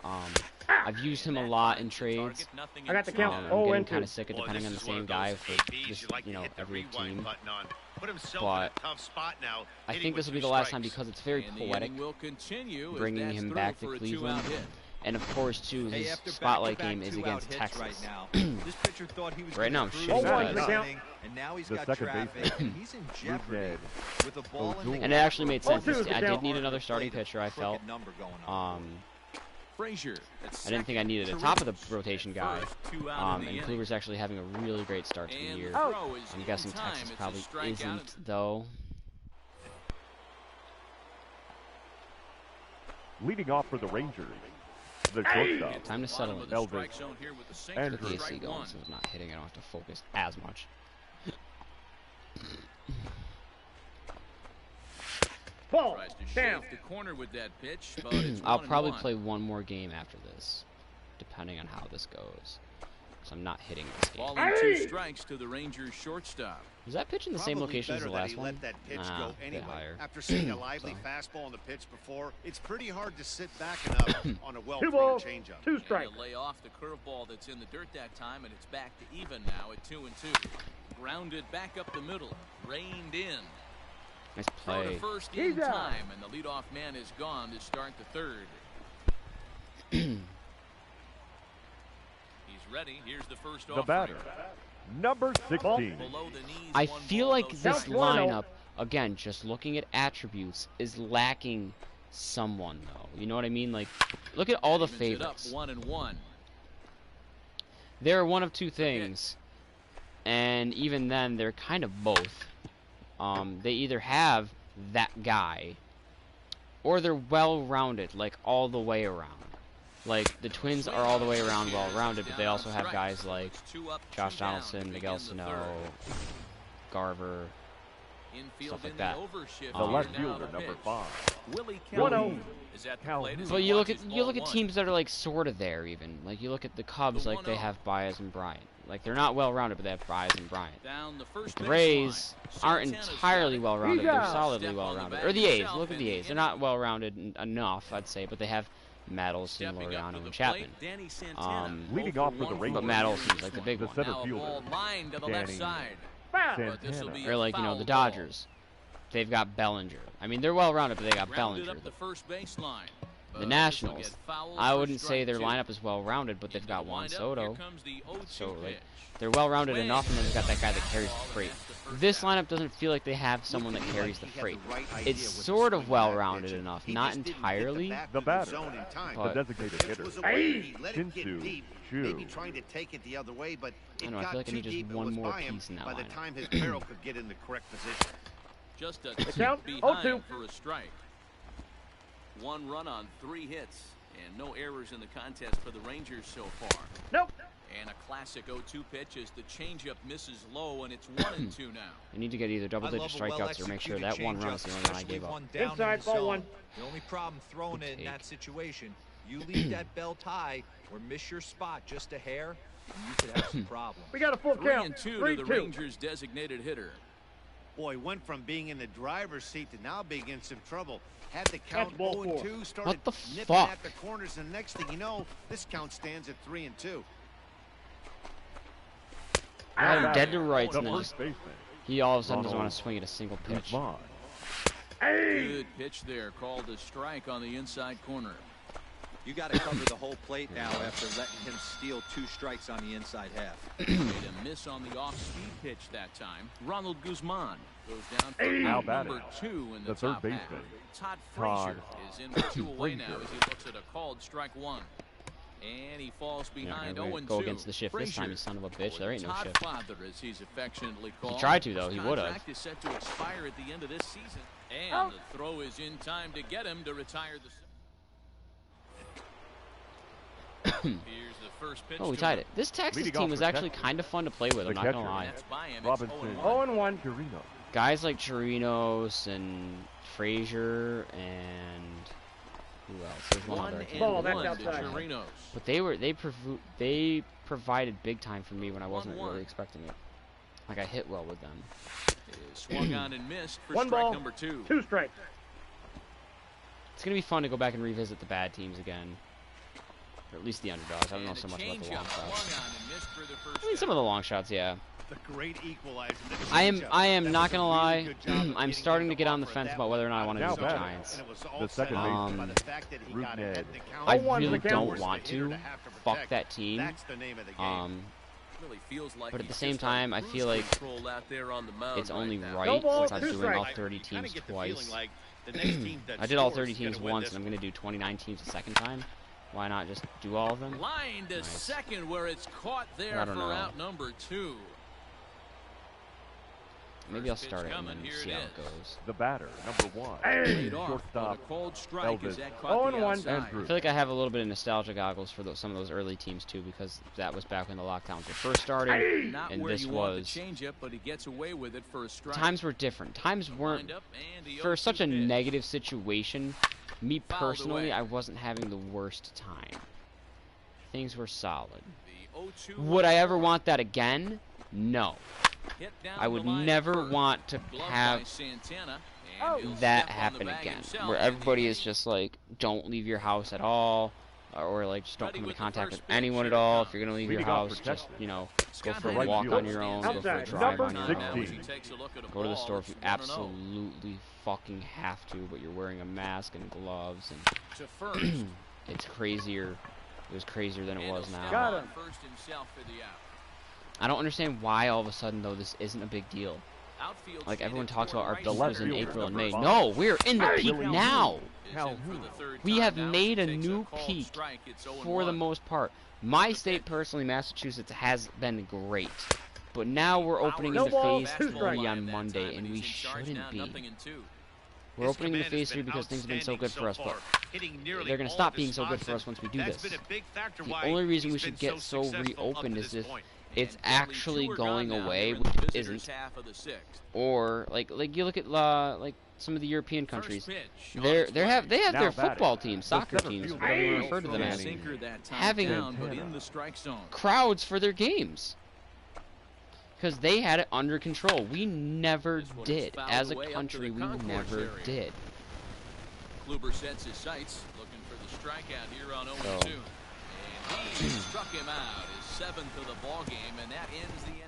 I've used him a lot in trades. I got the count. I'm Oh, getting and kind two. of sick of Boy, depending on this the is one same of guy those for ABs just, you like to hit the every rewind team. button on. Put himself But in a tough spot now. I hitting think with this will be two the last time strikes. because it's very And the poetic. inning will continue as bringing that's him through back for to a Cleveland. two-out hit. And of course, too, Hey, his after spotlight back-to-back game is two-out against hits Texas. right now, this pitcher thought he was Right now, I'm cruise shitting in my this pants. inning, and now he's The got second traffic, baseman, and he's in jeopardy Ned. with a ball in the And it actually made sense. Oh, two, I count. did need another starting pitcher, I felt. Number going on. Frazier. I didn't think I needed a top of the rotation guy. And Kluber's actually having a really great start to the year. I'm guessing Texas probably isn't, though. leading off for the Rangers, the shortstop, Time to settle in. Elvis Get the Andrews. AC going so it's not hitting. I don't have to focus as much. Ball. Tries to Down. shave the corner with that pitch, but it's I'll 1-1. probably play one more game after this, depending on how this goes. lineups. I'm not hitting this game. Ball and 2 strikes to the Rangers shortstop. Was that pitch in the same location as the last one? Let that pitch go a bit anyway. higher. After seeing a lively fastball on the pitch before, it's pretty hard to sit back enough on a 2 well-thrown balls, changeup. 2 And strikes. you lay off the curveball that's in the dirt that time, and it's back to even now at 2-2. Grounded back up the middle, reined in. Nice Throw to play. first in He's out. time, and the leadoff man is gone to start the third. He's ready. Here's the first The offering. batter, number 16. Below the knees, I 1 feel ball, like no this strikes. lineup, again, just looking at attributes, is lacking someone, though. You know what I mean? Like, look at all the Evens it up, favorites. 1-1. They're one of two things, and even then, they're kind of both. They either have that guy, or they're well-rounded, like all the way around. Like, the Twins are all the way around well-rounded, but they also have guys like Josh Donaldson, Miguel Sano, Garver, stuff like that. The left fielder, number 5. Willie 1-0. Calhoun is at the plate as he But you look watches at ball 1. teams that are like sort of there even. Like you look at the Cubs, like they have Baez and Bryant. Like they're not well-rounded, but they have Baez and Bryant. Down the first The baseline. Rays aren't Santana's entirely got it. well-rounded. He's They're out. solidly Step on the well-rounded. bag Or the A's. himself Look at in the the A's. They're inning. not well-rounded enough, I'd say, but they have Matt Olson, Stepping up Laureano, to the and Chapman. plate, Danny Santana. Leading 0 off for the 1 Rangers. But Matt Olson's like the big The one. center Now a fielder, ball lined to the left Danny side. Foul. But this'll Santana. be Or a like, you know, foul the ball. Dodgers. They've got Bellinger. I mean, they're well-rounded, but they got Grounded Bellinger. up the first baseline. The But Nationals, this'll get foul I for wouldn't say strike their 2. lineup is well-rounded, but they've Into got the Juan windup, Soto. here comes the 0-2 So, like, pitch. they're well-rounded Swing. enough, and then they've got that guy that carries the Ball freight. past the first This out. lineup doesn't feel like they have someone that carries the He had freight. right idea It's with the sort of swing of that well-rounded pitch. enough, He not just didn't hit entirely. back The of batter. zone in time. But- The designated Pitch hitter, was away. He let it get Shin-Soo deep, Choo. maybe trying to take it the other way, but I it know, I got feel like I too need just deep and one was more by him piece in that by the lineup. time his barrel could get in the correct position. Just a count, tick 0-2. behind for a strike. 1 run on 3 hits, and no errors in the contest for the Rangers so far. Nope. And a classic 0-2 pitch as the changeup misses low, and it's 1-2 now. I need to get either double-digit strikeouts or make sure that one run is the only one I gave up. Inside, ball 1. The only problem throwing it in that Take. situation, you leave that belt high or miss your spot just a hair, and you could have some problems. We got a full count. 3-2 to 3-2. the Rangers' designated hitter. Boy, went from being in the driver's seat to now being in some trouble. Had the count That's ball 0-2, started What the nipping fuck? at the corners, and next thing you know, this count stands at 3-2. Oh, dead to rights, The and then first just, baseman, he all of a sudden doesn't Ronald want to swing at a single pitch. Vaughn. Good pitch there, called a strike on the inside corner. You got to cover the whole plate now after letting him steal 2 strikes on the inside half. Made a miss on the off-speed pitch that time. Ronald Guzman goes down for Now out batting, number 2 in the the third top baseman, half. Todd Todd Frazier is in for 2 away now Frazier. as he looks at a called strike 1. And he falls Yeah, behind I'm gonna 0-2. go against the shift this time, Frazier, you son of a bitch. There ain't no Todd shift. Father, as he's affectionately called. tried to, though. His He would've. contract is set to expire at the end of this season. And the throw is in time to get him to retire the... Here's the first pitch. Oh, we to tied him. it. This Texas Leading team off was for actually Texas, kind of fun to play with, I'm the not gonna catcher. lie. That's by him. It's Robinson. 0-1. 0-1. Chirino. Guys like Chirinos and Frazier and who else? There's one other. I can't Ball, remember. that's outside. Chirinos. But they provided big time for me when I wasn't 1-1. really expecting it. Like I hit well with them. Is swung on and missed for 1 strike ball, number 2. 2 strikes. It's gonna be fun to go back and revisit the bad teams again, or at least the underdogs. I don't know so much about the long shots. I mean, some of the long shots, yeah. The great equalizer. the I changeup. am That not was a gonna really lie. good job of I'm getting starting him to get on the offer fence that about whether or not I one want to Now use the batting. Giants. And it was all The second set up baseman, by the fact that he got Rudney. ahead in the count. I 0-1 really the count. don't want to fuck that team. That's the name of the game. Really feels like But at the he's same just on time, I cruise feel like control out there on the mound it's only now. right No ball, since I'm 2 doing all strikes. 30 You kinda teams get the twice. feeling like the next team that I did all scores 30 is gonna teams win once, this and I'm gonna do 29 teams the second time. Why not just do all of them? Line to Nice. second where it's caught there I for don't know. out number 2. Maybe I'll First pitch start it and coming, then here see it how is. it goes. The batter, number 1. Laid off on a Shortstop, cold strike as Elvis. that caught the 0-1. outside. Andrew. I feel like I have a little bit of nostalgia goggles for some of those early teams too, because that was back when the lockdowns were first starting, Not and where this you want the was. changeup, but he gets away with it for a strike. Times were different. Times weren't. Wind up and the For 0-2 such a pitch. negative situation, me Fouled personally, away. I wasn't having the worst time. things were solid. The 0-2 Would I ever want that again? No. hit down I the would line never first. want to Glove by have Santana, and he'll that step on the happen bag again, himself where in the everybody is eighth. just like, don't leave your house at all, or like just don't Ready come into with the contact first with pitch, anyone here at it all. comes. If you're gonna leave your Leading off house, for just Texas. go Scott for a Right walk field. on your own, go for a Outside, drive on number your own. 16. Go to the store if you absolutely fucking have to, but you're wearing a mask and gloves, and To first. it's crazier. It was crazier than it was now. Got him. First himself for the out. I don't understand why all of a sudden though this isn't a big deal. Outfield Like everyone shaded talks toward about our right peak left was in fielder, April and number May. 5. No, we're in the peak Calhoun. now. Is in Calhoun. for the third We time have now. made a Takes new called peak strike. It's 0-1. for the most part. My state personally, Massachusetts, has been great. But now we're opening No into ball, phase 2 3 strike. on Monday, and we shouldn't be. We're His opening into command phase has 3 been because things have been so outstanding good for us, so but far, hitting nearly they're going to all stop of his being so good spots, for us once we do that's this. been a big factor The why only reason we he's should been get so successful up reopened to is this if point. it's actually going away, which it isn't. Or like you look at like some of the European countries, they have Now their batting, football teams, the soccer center teams, fielder, whatever you Hey! refer to them as, Sinker that time having down, but in the strike zone. crowds for their games. Because they had it under control. We never This one is did. fouled As a away up to country, the we concourse never area. did. Kluber sets his sights, looking for the strikeout here on 0-2. So- And he struck him out, his 7th of the ball game, and that ends the inning.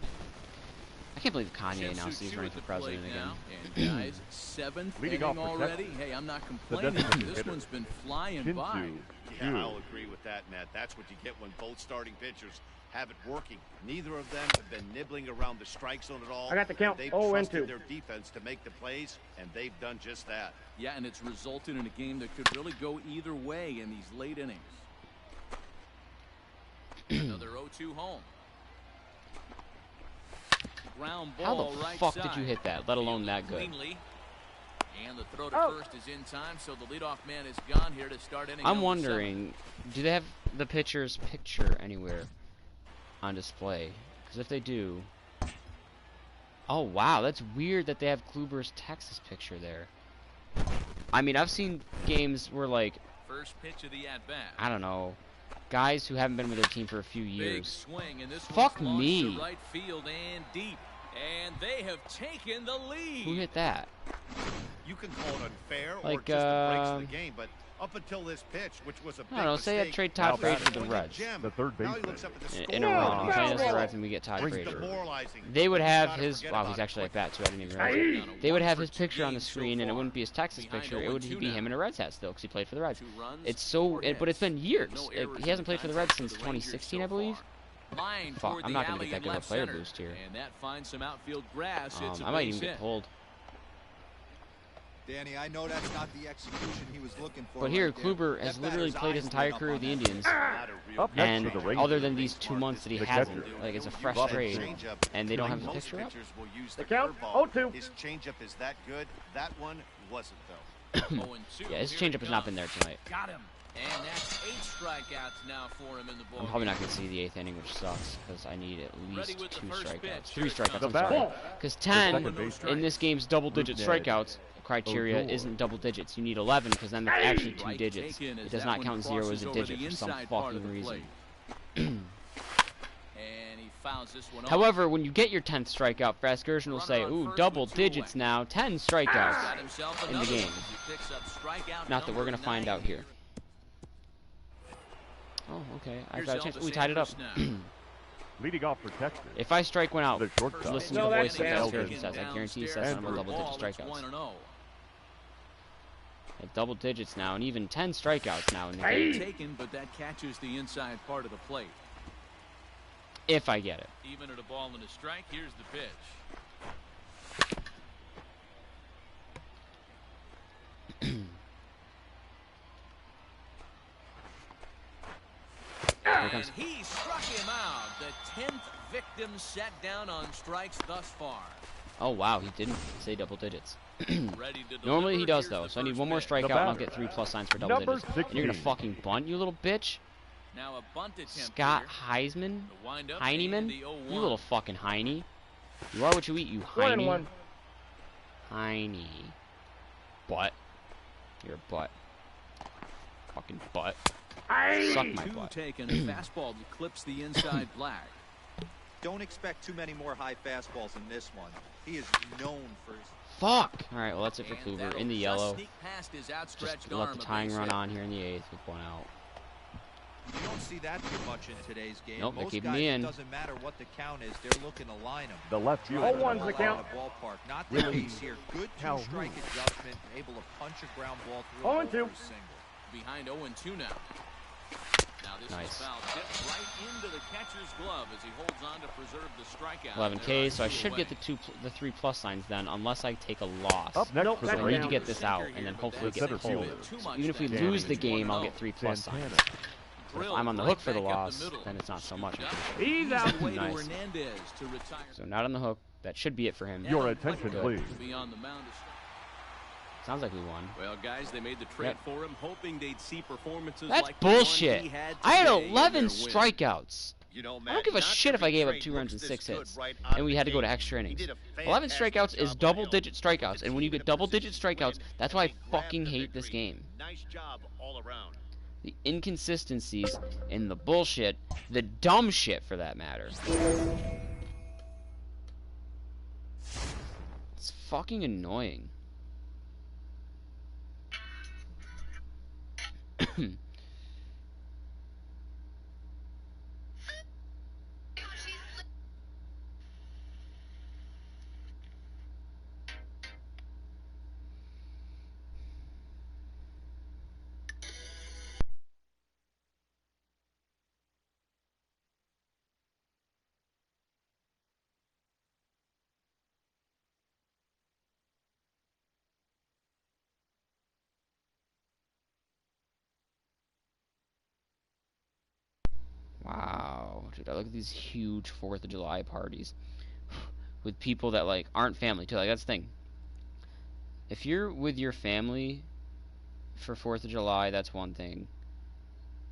I can't believe Kanye Shin announced Soo he's Choo running at for the plate president again. now. And guys, 7th Leading inning off for already. Texas, Hey, I'm not the complaining. designated This hitter, one's been flying Shin by. Soo Yeah, Choo. I'll agree with that, Matt. That's what you get when both starting pitchers have it working. Neither of them have been nibbling around the strike zone at all. I got the count. They've 0-2. trusted their defense to make the plays, and they've done just that. Yeah, and it's resulted in a game that could really go either way in these late innings. Another 0-2 home. Ground How ball the right fuck side. did you hit that, let alone that good? Cleanly. And the throw to Oh. first is in time, so the leadoff man is gone here to start inning I'm number wondering, do they have the pitcher's picture anywhere on display? Because if they do... Oh, wow, that's weird that they have Kluber's Texas picture there. I mean, I've seen games where, like, 7. First pitch of the at-bat. I don't know, guys who haven't been with their team for a few Big years. swing, and this Fuck one's launched me. to right field and deep. And they have taken the lead. Who hit that? You can call it unfair or Like, just the breaks of the game, but up until this pitch, which was a big I don't know, say I mistake, trade Now Todd Frazier batting, to the Reds. gem. the third Now he baseman. looks up at the In a score. row. He plays the Foul. Reds and we get Todd It's Frazier. demoralizing. They would You have gotta his... forget Wow, about he's it actually at quickly. bat too, I didn't even realize. Aye. They would have One his for two picture on the games so screen, and it far. wouldn't be his Texas Behind picture. It would 0-2 be now. him in a Reds hat still, because he played for the Reds. 2 runs, It's so... 4 but it's been hits. years. No Like, errors he hasn't in played for the contest Reds since the Rangers 2016, so I believe. far. Line Fuck, toward I'm the not gonna alley get that in good of a left player center. boost here. And that finds some outfield grass. It's a I might base even get hit. pulled. Danny, I know that's not the execution he was looking for. But here, right there. Kluber That has literally batter's played his eyes entire lit up career with on the that Indians. Up next And for the Rangers, other than these 2 months that he the hasn't, catcher. like it's a fresh Buck. trade, Changeup. and they don't have the Most picture up. pitchers will use The the count, curveball. 0-2. His changeup is that good. That one wasn't though. 0-2. Yeah, his Here it changeup has not been comes. there tonight. Got him. And that's 8 strikeouts now for him in the ball. I'm probably not going to see the 8th inning, which sucks, because I need at Ready least with the 2 first strikeouts. pitch. 3 Here it strikeouts, The I'm batter, sorry. Because the 10 second baseman. in this game's double-digit Ned. strikeouts criteria O'Doul. isn't double digits. You need 11, because then that's actually 2 Strike digits. taken as It does that not one count 0 as crosses a over digit the for some inside part of fucking the reason. plate. And he fouls this one off. However, when you get your 10th strikeout, Fraskerson will say, Runner on ooh, first double with 2 digits away. now, 10 He's strikeouts. got himself in the another game. one as he picks up strikeout Not that we're number going to find 9 out here. Oh, okay. I Here's got a chance. Elvis We tied it up. Andrus now. Leading off for Texas, If I strike one out, the shortstop. listen No, to the that's voice of bad. Fraskerson says. I guarantee he says I'm a double-digit strikeouts. At double digits now, and even 10 strikeouts now in the game. Taken, but that catches the inside part of the plate. If I get it. Even at a ball and a strike, here's the pitch. And comes- he struck him out. The 10th victim set down on strikes thus far. Oh, wow, he didn't say double digits. Ready to Normally he deliver. does, Here's though, the so I need first one more pitch. strikeout and I'll batter, get 3+ signs for double number digits. And you're going to 16. fucking bunt, you little bitch? Now a bunt attempt Scott here. Heisman? The windup Heineman? and the 0-1. You little fucking Heine. You are what you eat, you 1-1. Heine. Butt. You're a butt. Fucking butt. Suck my Two butt. taken, a fastball that clips the inside black. Don't expect too many more high fastballs in this one. He is known for his... Fuck! Alright, well, that's it for And Kluber. that'll In the just yellow. sneak past his Just outstretched let arm, the a tying base run hit. on here in the 8th with 1 out. You don't see that too much in today's game. Nope, they're Most keeping guys, me it in. doesn't matter what the count is, they're looking to line him. The left fielder. Oh, one's the count. Ballpark. Not the Really? case here. Good Calhoun. two-strike adjustment, able to punch a ground ball through. 0-2. for a single. Behind 0-2 now. Now this Nice. is foul. Dipped right into the catcher's glove as he holds on to preserve the strikeout. 11K, so I They're should away. get the 3 plus signs then, unless I take a loss. Up next Nope, for So the I need to down. get this out, and then hopefully The get center pulled. fielder. Even if we Santana. lose the game, I'll get 3 plus Santana. signs. But if I'm on the hook for the Right back up loss, the middle. then it's not so much. He's out. Away to Nice. Hernandez to retire. So not on the hook. That should be it for him. Your attention, Good. please. To be on the mound to start. Sounds like we won. Well, guys, they made the trade Yep. for him, hoping they'd see performances That's like the one bullshit. he had I had today in 11 their win. strikeouts. You know, I don't Matt, give a not shit if I every gave up trade 2 runs looks and this 6 good hits. right out And we of had to the go to gate. extra He innings. did a 11 fantastic strikeouts is job on double-digit him. strikeouts, The and when you team get in a double-digit position to strikeouts, win, that's and why I they grabbed fucking the hate this victory. game. Nice job all around. The inconsistencies and the bullshit, the dumb shit for that matter. It's fucking annoying. Wow, dude, I look at these huge 4th of July parties with people that like aren't family too. Like that's the thing. If you're with your family for 4th of July, that's one thing,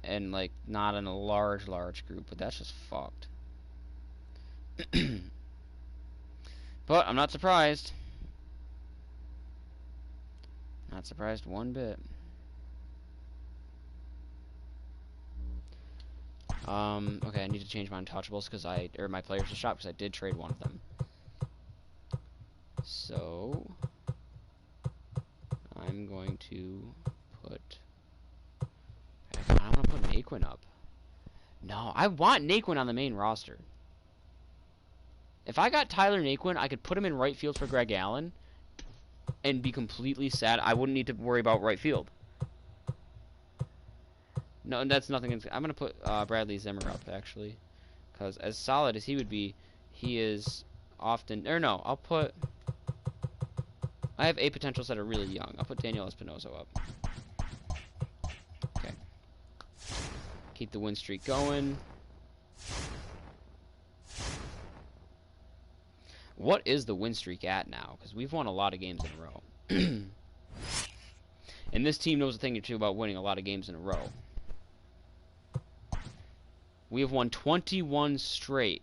and like not in a large group, but that's just fucked. But I'm not surprised. Not surprised one bit. Okay, I need to change my untouchables because my players to shop because I did trade one of them. So I'm going to put. I want to put Naquin up. No, I want Naquin on the main roster. If I got Tyler Naquin, I could put him in right field for Greg Allen and be completely sad. I wouldn't need to worry about right field. No, that's nothing. I'm going to put Bradley Zimmer up, actually. Because as solid as he would be, he is often... Or no, I'll put... I have 8 potentials that are really young. I'll put Daniel Espinosa up. Okay. Keep the win streak going. What is the win streak at now? Because we've won a lot of games in a row. And this team knows a thing or two about winning a lot of games in a row. We have won 21 straight.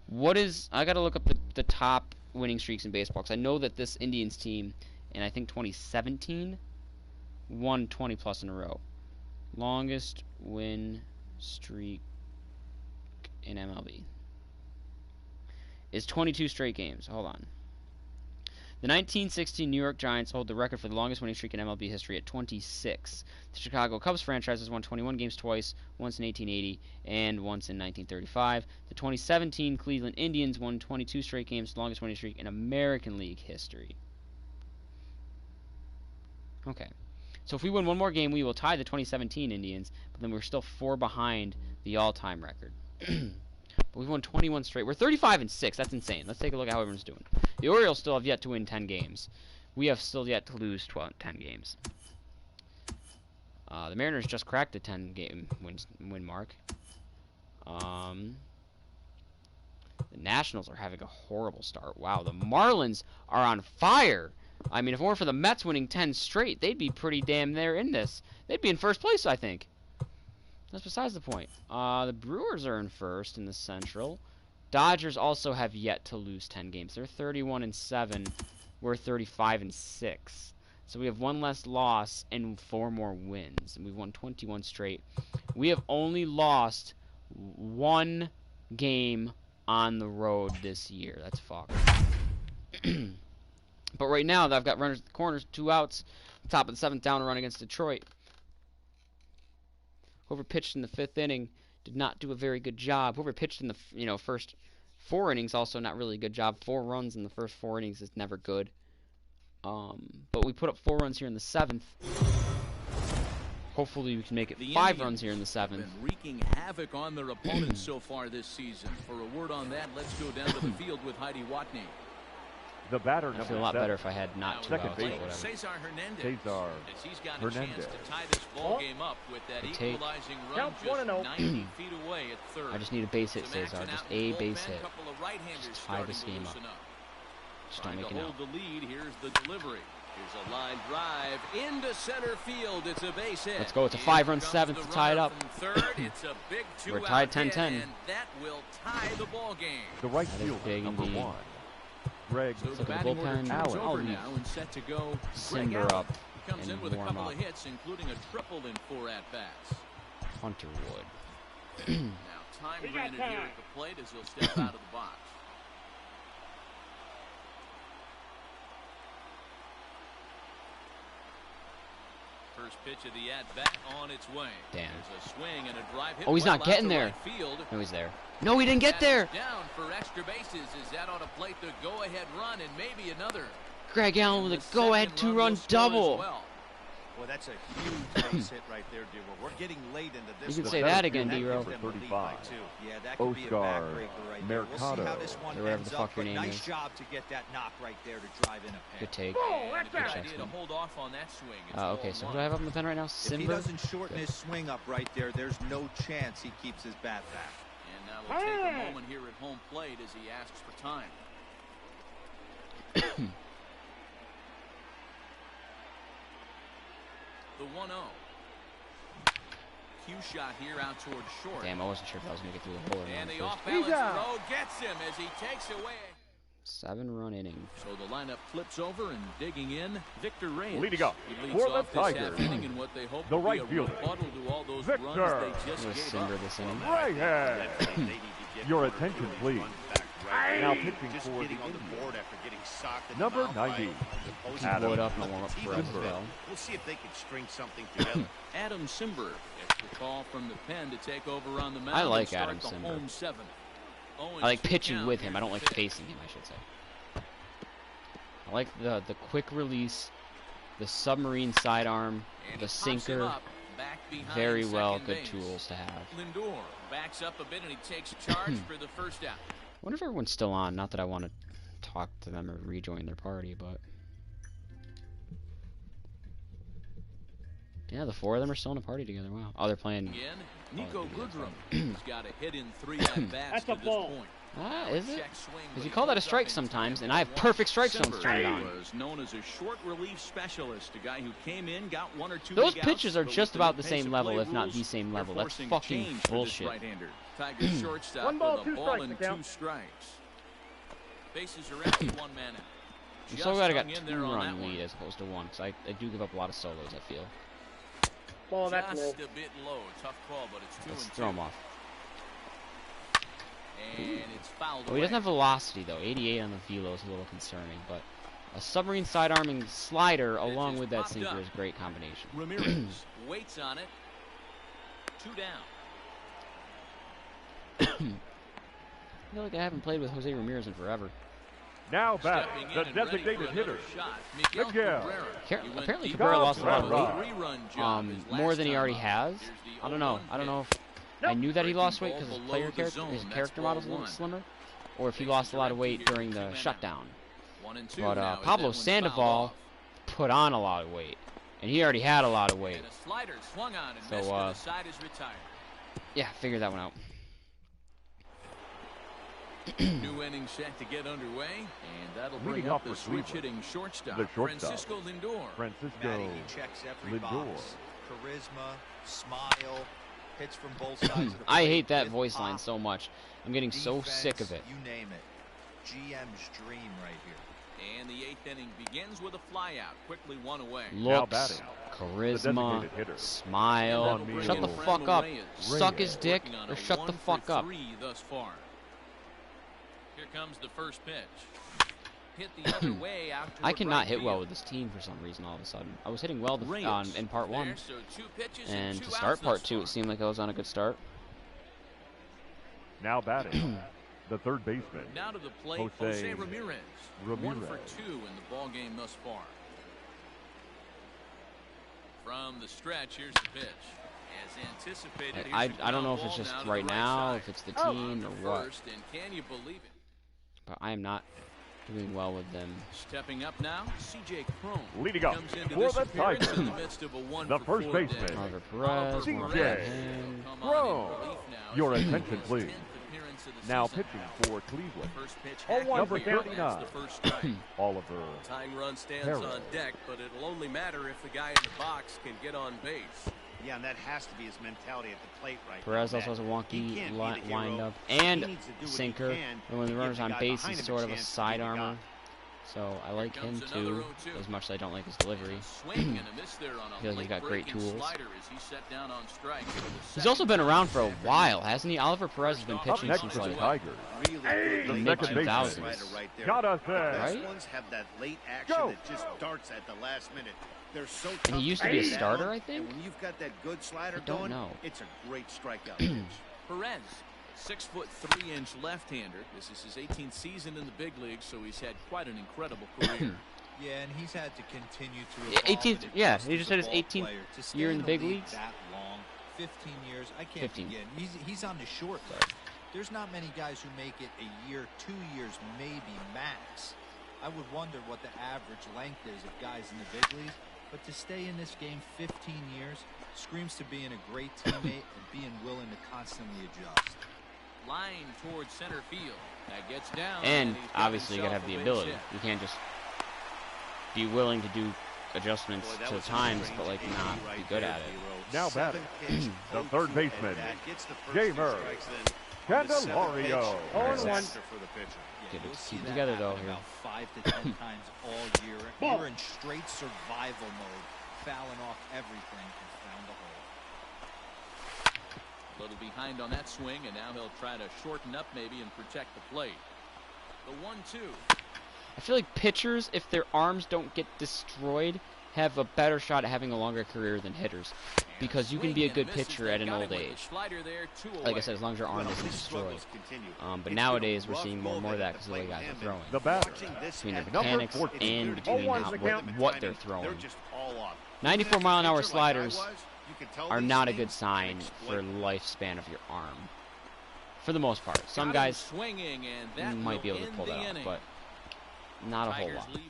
What is... I gotta look up the top winning streaks in baseball. Because I know that this Indians team, in I think 2017, won 20 plus in a row. Longest win streak in MLB is 22 straight games. Hold on. The 1916 New York Giants hold the record for the longest winning streak in MLB history at 26. The Chicago Cubs franchise has won 21 games twice, once in 1880 and once in 1935. The 2017 Cleveland Indians won 22 straight games, the longest winning streak in American League history. Okay. So if we win one more game, we will tie the 2017 Indians, but then we're still 4 behind the all-time record. But we've won 21 straight. We're 35-6. That's insane. Let's take a look at how everyone's doing. The Orioles still have yet to win 10 games. We have still yet to lose 10 games. The Mariners just cracked the 10-game win mark. The Nationals are having a horrible start. Wow, the Marlins are on fire. I mean, if it weren't for the Mets winning 10 straight, they'd be pretty damn there in this. They'd be in first place, I think. That's besides the point. The Brewers are in first in the Central. Dodgers also have yet to lose 10 games. They're 31-7. We're 35-6. So we have 1 less loss and 4 more wins. And we've won 21 straight. We have only lost 1 game on the road this year. That's fucked. But right now, I've got runners at the corners, 2 outs. Top of the 7th, down a run against Detroit. Whoever pitched in the 5th inning did not do a very good job. Whoever pitched in the first 4 innings also not really a good job. 4 runs in the first 4 innings is never good. But we put up 4 runs here in the 7th. Hopefully we can make it 5 runs here in the 7th. Been wreaking havoc on their opponents so far this season. For a word on that, let's go down to the field with Heidi Watney. The batter I number feel a lot 7. better if I had not 2 outs or whatever. Cesar Hernandez. Cesar As he's got a Hernandez. chance to tie this ball game up with that Good take. equalizing run Counts just 1-0. 90 feet away at third. I just need a base hit, Some Cesar. action Just out in a the base bullpen, hit. couple of right-handers Just tie starting this to game up. loosen up. Just don't Trying make to it out. hold the lead. Here's the delivery. Here's a line drive into center field. It's a base hit. Let's go. It's a Here 5-run comes 7th the to tie it runner up. from third. It's a big We're two-out tied hit, 10-10. and that will tie the ball game. The right That is fielder big number indeed. 1. Greg So the look at the batting order bullpen. turns Allen. over now and set to go. Simber Greg Allen up comes in and with a warm couple up. of hits, including a triple in 4 at-bats. Hunter Wood. Now time granted here at the plate as he'll step out of the box. First pitch of the at-bat on its way. Damn. There's a swing and a drive hit. Oh, he's well not getting out to there. right field. No, he's there. No, he didn't get there. Down for extra bases as that ought to plate the go-ahead run and maybe another. Greg Allen with The a go-ahead second run 2-run will score as double. well. Well, that's a huge base hit right there, Dewar. We're getting late into this. You can one. say that again, That D-Row. gives them the lead by 2. Yeah, that could be a Oscar backbreaker right there. We'll see how Mercado. this one Or whatever ends the up, fuck your but name nice is. job to get that knock right there to drive in a pin. Good take. Oh, And that's a good out. idea to hold off on that swing. It's Okay, so who 0-1. do I have up in the pen right now? If he Simber? doesn't shorten his swing up right there, there's no chance he keeps his bat back. And now we'll take a moment here at home plate as he asks for time. The 1-0. Cue shot here out towards short. Damn, I wasn't sure if I was going to get through the hole or And not. the First off-balance He's out. throw gets him as he takes away. 7-run inning. So the lineup flips over and digging in, Victor Reyes. Leading up He leads for the off this Tigers, half inning in what they hope the to be right a fielder, rebuttal to all those Victor. runs they just It was gave Simber up. this inning. Reyes. They need to get Your one or attention, two of these please. runs back right Now away. pitching Just for getting the on the Indians. board after getting socked in Number the mouth 90, by the opposing Adam Wood team. up and Let warm the up team for us as develop. well. We'll see if they can string something together. Adam Simber gets the call from the pen to take over on the mound. I like and start Adam the Simber. home 7th. I like pitching with him. I don't like facing him, I should say. I like the quick release, the submarine sidearm, the sinker. Very well, good tools to have. Lindor backs up a bit and he takes charge for the first out. I wonder if everyone's still on. Not that I want to talk to them or rejoin their party, but yeah, the 4 of them are still in a party together. Wow. Oh, they're playing. Again, Nico yeah, Goodrum has got a hit in 3 at-bats That's to a this ball. point. Ah, is it? Check swing, Because but you he call that a pulls strike up in sometimes, time and I have for perfect strike zones Simber turned on. was known as a short relief specialist, a guy who came in, got 1 or 2 Those big pitches outs, are but just with about new the pace same of level, play if not rules, the same they're level. That's forcing fucking change for this bullshit. right-hander. Tigers shortstop 1 ball, with 2 a ball strikes, and the count. 2 strikes. Bases are empty, 1 man out. I'm Just so glad I got hung in there on 2-run that lead one. as opposed to 1, because I do give up a lot of solos, I feel. Ball, that's low. Just a bit low. Tough call, but it's 2 Let's and 2. throw him off. And it's fouled Oh, he doesn't away. have velocity, though. 88 on the velo is a little concerning, but a submarine sidearming slider along with that popped sinker up. is a great combination. Ramirez waits on it. 2 down. I feel like I haven't played with Jose Ramirez in forever. Now back, Stepping in the and ready for designated another hitter. shot, Miguel Miguel. Cabrera. He went Apparently deep Cabrera for lost a lot of Cabrera. weight. Three-run job his More last than he time already up. has. Here's the I don't know. 0-1 I don't know pitch. if I knew that he lost weight Breaking because his ball player below the character, his zone. character That's model's a little ball 1. slimmer, or if he Bases lost a are lot of empty weight here during with 2 the men out. shutdown. 1 and 2 But now, as Pablo that one's fouled Sandoval off. put on a lot of weight, and he already had a lot of weight. And a slider swung on and So, missed to the side is retired. Yeah, figure that one out. New inning set to get underway, and that'll bring Leading up off the for switch Cleveland, hitting shortstop, the shortstop. Francisco Lindor. Francisco Matty, he checks every Lindor. box. Charisma, smile, hits from both sides of the I plate hate that with voice pop, line so much. I'm getting so defense, sick of it. You name it. GM's dream right here. And the 8th inning begins with a flyout. Quickly one away. Now Looks, batting, charisma, designated hitter. smile. Ron Shut the Reyes. fuck up. Reyes. Suck his dick Working on or a shut the 1 fuck for up. 3 thus far. Here comes the first pitch. Hit the other way out I toward cannot right hit well field. with this team for some reason all of a sudden. I was hitting well Reyes in part 1. there, so 2 pitches And two to start outs part thus 2, far. it seemed like I was on a good start. Now batting, the third baseman. Now to the plate, Jose Jose Ramirez. 1 for 2 in the ball game thus far. From the stretch, here's the pitch. As anticipated, I here's a don't know ground if it's ball just down to right the now, side. if it's the On team to or what. first, and can you believe it? But I am not doing well with them. Stepping up now, C.J. Cron Leading up comes into for this the appearance Tigers, in the midst of a 1 the for first 4 baseman, day. Oliver Perez, C.J. one hand. Come on in Cron. relief now. Your He's attention, his please. 10th appearance of the Now season. pitching for Cleveland, First pitch, Oh, hacking number here. 39. That's the first strike. Oliver Tying run stands Perez. on deck, but it'll only matter if the guy in the box can get on base. Yeah, and that has to be his mentality at the plate right Perez now. also has a He wonky can't be the hero. wind-up He and needs to do what he sinker. can And when the to runner's give the on guy base, behind he's him a sort of a chance to side be the guy. armor. So I like him Comes another too, 0-2. as much as I don't like his delivery. Swing and a miss there on a I feel like he's got great late-breaking tools. slider as he set down on strike. He's also been around for a while, hasn't he? Oliver Perez has been up pitching next since for the like Tigers. Really good the late mid-2000s. right right there. Got us The there. best Right? ones have that late action Go. that just darts at the last minute. They're so tough. And he used to be a get that starter, one, I think? And when you've got that good slider I don't going, know. it's a great strikeout pitch. Perez, 6'3" left-hander. This is his 18th season in the big leagues, so he's had quite an incredible career. Yeah, and he's had to continue to Yeah, evolve 18th and yeah, adjust he as just a had his ball 18th player. To stay year in the big league leagues. that long, 15 years, I can't 15. begin. He's on the short Sorry. list. There's not many guys who make it a year, 2 years, maybe max. I would wonder what the average length is of guys in the big leagues, but to stay in this game 15 years screams to being a great teammate and being willing to constantly adjust. Line towards center field. That gets down. And he's got obviously you gotta have himself the a base ability. hit. You can't just be willing to do adjustments Boy, that to was a times, strange but like AB not right be good there, at it. Hero. Now 7 batting, pitch, the 0-2 third at baseman, bat. Gets the first 2 Gamer strikes then. On the 7th Candelario. pitch, Oh, disaster one. for the pitcher. Yeah, Good to you'll keep see it that together, though, happen here. about 5 to 10 times all year. You're in straight survival mode, fouling off everything and found the hole. A little behind on that swing, and now he'll try to shorten up maybe and protect the plate. The 1-2. I feel like pitchers, if their arms don't get destroyed, have a better shot at having a longer career than hitters. Because you can be a good pitcher at an old age. Like I said, as long as your arm Well, isn't his destroyed. struggles continue. But It's been nowadays a we're rough seeing more and go more of that at because the of the way plate guys are and throwing. The batter, watching this Between their at mechanics 14. and Oh, between once how, again. what they're They're throwing. just all off. 94 mile an hour Pitcher like I sliders was, you could tell are these not a things good sign and for exploit lifespan of your arm. For the most part. Some Got him guys swinging, and that might be will able to end pull the that off, inning. but not a whole Tigers lot. leave.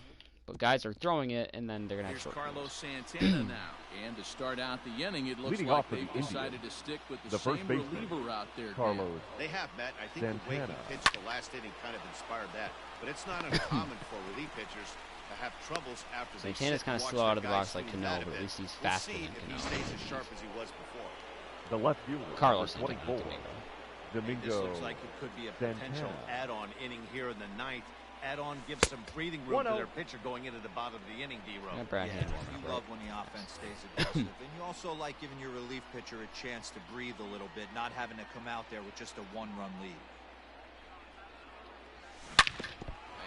But guys are throwing it, and then they're going to have Here's short Carlos games. Santana now. And to start out the inning, it looks Leading like off for they've the Indians, decided to stick with the the first same baseman, reliever out there. Dan. Carlos They have, Matt. I think the way he Santana. pitched the last inning kind of inspired that. But it's not uncommon for relief pitchers to have troubles after they Santana's sit kind and of watch slow their out of the guys box like swing Cano, that a but at bit. least he's We'll faster see than if he Cano. stays as sharp as he was before. the left fielder, Carlos number Santana, 24, not Domingo. This Domingo looks like it could be a potential Santana. add-on inning here in the ninth. Add-on gives some breathing room to 1-0. their pitcher going into the bottom of the inning, D-Row. Yeah, Brad Yeah, Hand you warming love up. when the offense stays aggressive. And you also like giving your relief pitcher a chance to breathe a little bit, not having to come out there with just a 1-run lead.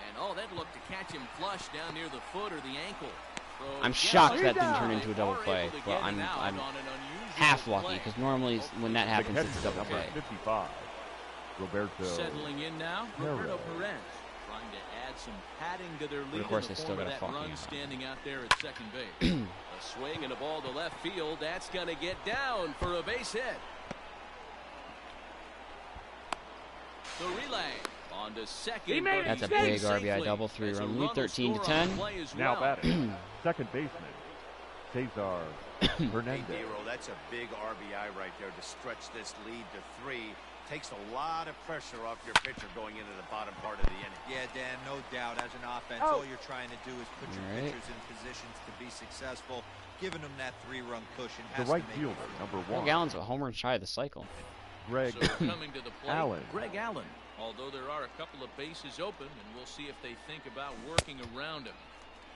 And oh, that looked to catch him flush down near the foot or the ankle. So, I'm yeah, shocked that they didn't turn into a double are play, able to but get I'm it out I'm on an unusual half lucky play. because normally when that happens it's a double number play. 55, Roberto Settling in now, Roberto Perez. Trying to add some padding to their lead of course in they the still form of got a that fucking run out. standing out there at second base. A swing and a ball to left field. That's going to get down for a base hit. The relay on to second. but That's a he's big in RBI safely. double, 3-run As a lead, run will 13 to score on 10. play as Now well. batting, second baseman, Cesar Hey, Hernandez. D-Row, that's a big RBI right there to stretch this lead to 3. Takes a lot of pressure off your pitcher going into the bottom part of the inning. Yeah, Dan, no doubt. As an offense, Oh. all you're trying to do is put your All right. pitchers in positions to be successful. Giving them that 3-run cushion The has right to make fielder, it. number Greg 1, Allen's a homer shy of the cycle. Greg So coming to the plate, Allen. Greg Allen. Although there are a couple of bases open, and we'll see if they think about working around him.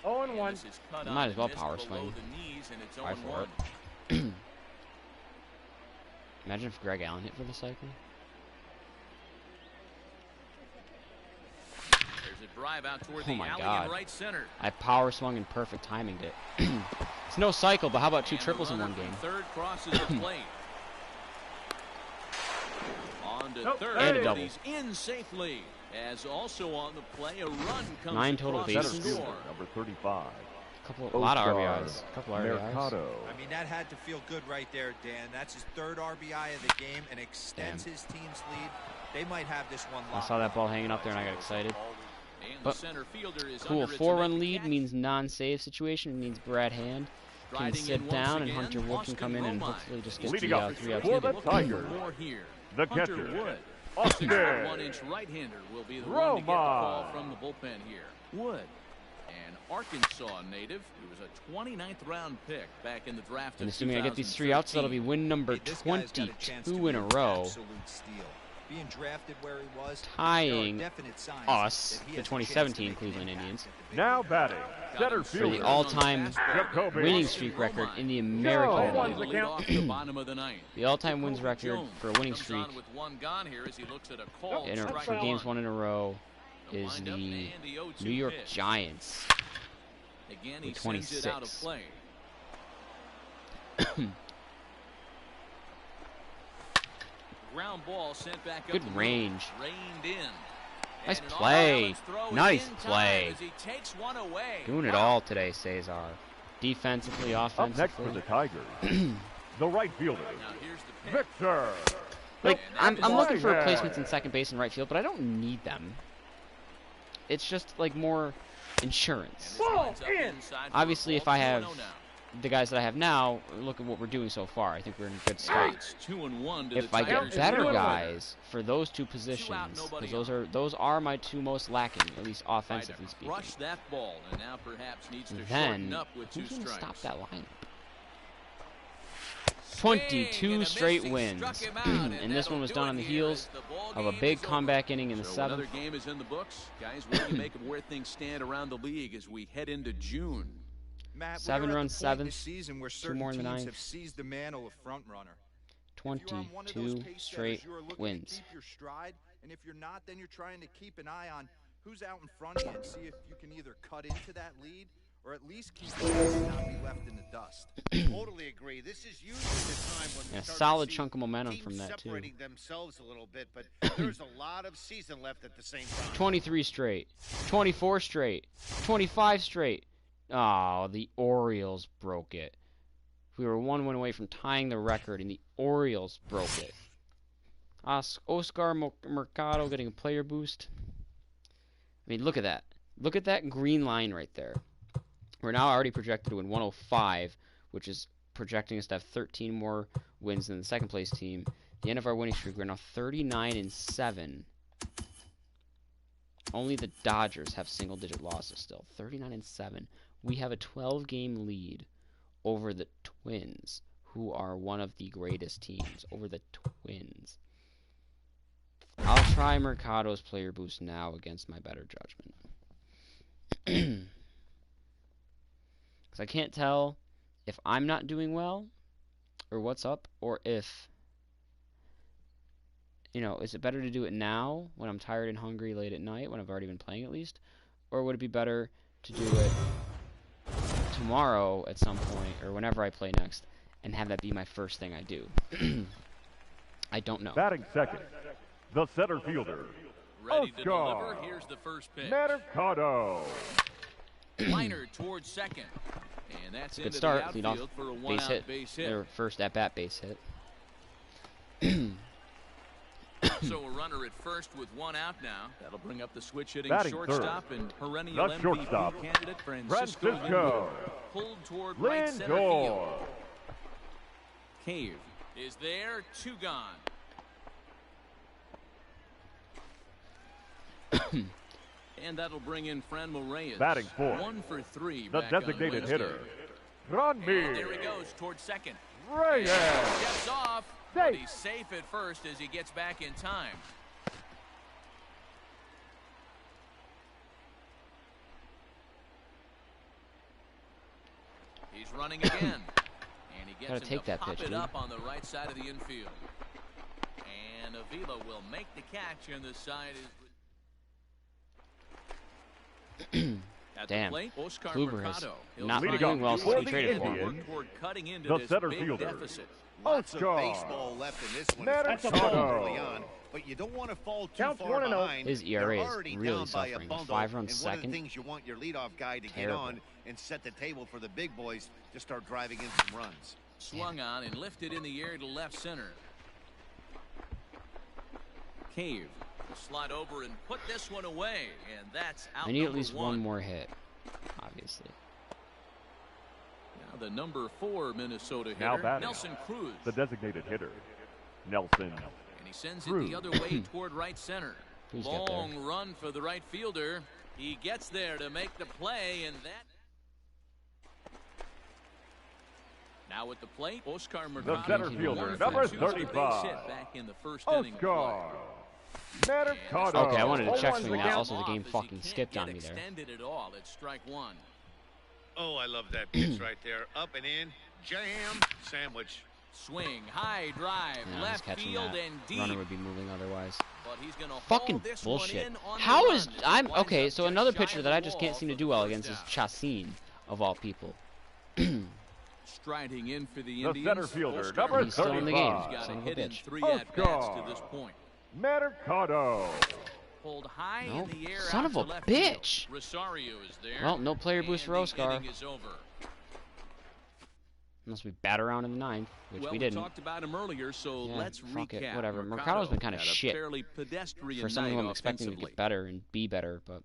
0-1. This is cut Might on as well and missed power below swing. the knees, and it's Try 0-1. for it. Imagine if Greg Allen hit for the cycle. There's a drive out toward Oh the my alley God. in right center. I power swung and perfect timinged it. It's no cycle, but how about 2 And the triples in runner one game? from third crosses the plate. On to Nope. third, And a but double. he's in safely. As also on the play, a run comes 9 total across bases. the Center score. fielder, number 35. A lot of Oscar RBIs. A couple of RBIs. Mercado. I mean, that had to feel good right there, Dan. That's his 3rd RBI of the game and extends his team's lead. They might have this one I locked. saw that ball hanging up there and I got excited. And But the center fielder is Cool, under it to 4-run make the lead catch. means non-save situation. It means Brad Hand can Riding in sit once down and again, Hunter Wood can Austin come in and Romine. hopefully just get Leading the up 3 outs for needed. the Tigers, More here. the Hunter catcher, Wood. Austin 6'1" right-hander will be the one to get the call Romine. from the bullpen here. Wood, an Arkansas native. He was a 29th round pick back in the draft. And of assuming I get these 3 outs, that'll be win number Hey, this guy's got a chance to 22 be in a an row, absolute steal. Being drafted where he was, tying there are definite signs us, that he the has a chance to 2017 make an Cleveland impact Indians, at the big Now league. batting, center for fielder. the all-time Jacoby. winning streak record in the Oh, American one's League. the count. Off the bottom of the ninth. The all-time wins Jacoby record Jones for a winning comes streak on with one gone here as he looks at a called strike for games one. won in a row The is windup the and the 0-2 New York pitch. Giants. Again, he with sends it out of 26. play. Ground ball sent back up Good the middle. range. Reined in. Nice And an play. off-balance throw Nice in time play. as he takes one away. Doing it Wow. all today, Cesar. Defensively, Up next for offensively. the Tigers, the right fielder, Now here's the pitch. Victor. Like, I'm looking for Right replacements hand. in second base and right field, but I don't need them. It's just like more insurance. And this Ball lines up in. inside for Obviously, a if I ball. have 2-0 now. the guys that I have now, look at what we're doing so far. I think we're in a good spot. It's 2-1 to If the I get Tigers. better Two and one. guys for those 2 positions, nobody because those are my 2 most lacking, at least Tried offensively to speaking. crush that ball, and now perhaps needs to Then shorten up with 2 who's gonna strikes. stop that lineup? Swing 22 and a straight miss. He wins. struck him out, And this that'll one was do done it on the here heels as the ball of a game big is over. comeback inning in the So another 7th. game is in the books. Guys, what do you make of where things stand around the league as we head into June? Matt, 7 we're at runs, the point in 7th, the season where 2 certain more in the teams 9th. have seized the mantle of front runner. If you're on one of those 22 pace straight setters, you are looking to wins. keep your stride, and if you're not, then you're trying to keep an eye on who's out in front of you and see if you can either cut into that lead or at least keep it and not be left in the dust. Totally agree. This is usually the time when we Yeah, start to solid see chunk of momentum teams from that, too. separating themselves a little bit, but there's a lot of season left at the same time. 23 straight, 24 straight, 25 straight. Oh, the Orioles broke it. We were 1 win away from tying the record, and the Orioles broke it. Oscar Mercado getting a player boost. I mean, look at that. Look at that green line right there. We're now already projected to win 105, which is projecting us to have 13 more wins than the second place team. The end of our winning streak, we're now 39-7. Only the Dodgers have single-digit losses still. 39-7. We have a 12-game lead over the Twins, who are one of the greatest teams. Over the Twins. I'll try Mercado's player boost now against my better judgment. Because I can't tell if I'm not doing well, or what's up, or if, you know, is it better to do it now, when I'm tired and hungry late at night, when I've already been playing at least, or would it be better to do it tomorrow at some point, or whenever I play next, and have that be my first thing I do? I don't know. Batting second, the center fielder, Ready to Oscar deliver. Here's the first pitch. Mercado. Liner towards second. And that's Good into start. the Lead off outfield for a base one-out hit. base hit. Their first at-bat base hit. So a runner at first with 1 out now. That'll bring up the switch-hitting Batting shortstop third, and perennial the MVP shortstop, candidate Francisco Francisco Lindor. Pulled toward right center Lindor. field. Cave is there, 2 gone. And that'll bring in Franmil Reyes. Batting fourth, 1 for 3. the back on designated Wednesday. hitter, And there he Ronmi goes towards second. Reyes. Steps off, but Safe. he's safe at first as he gets back in time. He's running again. And he gets Gotta him take to that pop pitch, it dude. up on the right side of the infield. And Avila will make the catch, and the side is... Damn. Oscar Kluber has Mercado. not been Leading doing off well since for we the traded for him. Indians, Toward cutting into the this center big fielder. deficit. Lots of Oscar baseball left in this one. It's Mercado. early on, but you don't want to fall too Counts far 1-0. behind. His ERA They're is already really down by a suffering. bundle, 5 runs and one of second. the things you want your leadoff guy to get Terrible. on and set the table for the big boys to start driving in some runs. Swung on and lifted in the air to left center. Cave will slide over and put this one away, and that's out. I need at number least one more hit, obviously. Now the number 4 Minnesota Now hitter, batting, Nelson Cruz. the designated hitter, Nelson And he sends it Cruz. the other way toward right center. Cruz got there. Long run for the right fielder. He gets there to make the play, and that. Now at the plate, Oscar Mercado. center fielder, number 35, Back in the first inning of play. Oscar Mercado. Okay, I wanted to check One's something the out. count. Also, the game Off as he fucking can't skipped get on me there. extended at all. It's strike one. Oh, I love that pitch right there. Up and in, jam, sandwich. Swing, high drive, Yeah, I was left catching field that. and deep. Runner would be moving otherwise. But he's gonna Fucking haul this bullshit. one in on the How run is as he I'm winds okay? up So just another shy pitcher of that the I just can't wall seem to for do the well first against is out. Chacin, of all people. Striding in for the The Indians. center fielder, Oscar number He's still in the 35. game. He's got Son a of a hit in bitch. 3 at-bats to Oscar this point. Mercado. Pulled high No, in the air son out of to a left bitch. field. Rosario is there. Well, no player boost for And the Oscar. inning is over. Unless we bat around in the ninth, which Well, we didn't. talked about him earlier, so Yeah, let's fuck it, recap. whatever. Mercado's been kinda had a shit fairly pedestrian For someone night who I'm expecting to offensively. get better and be better, but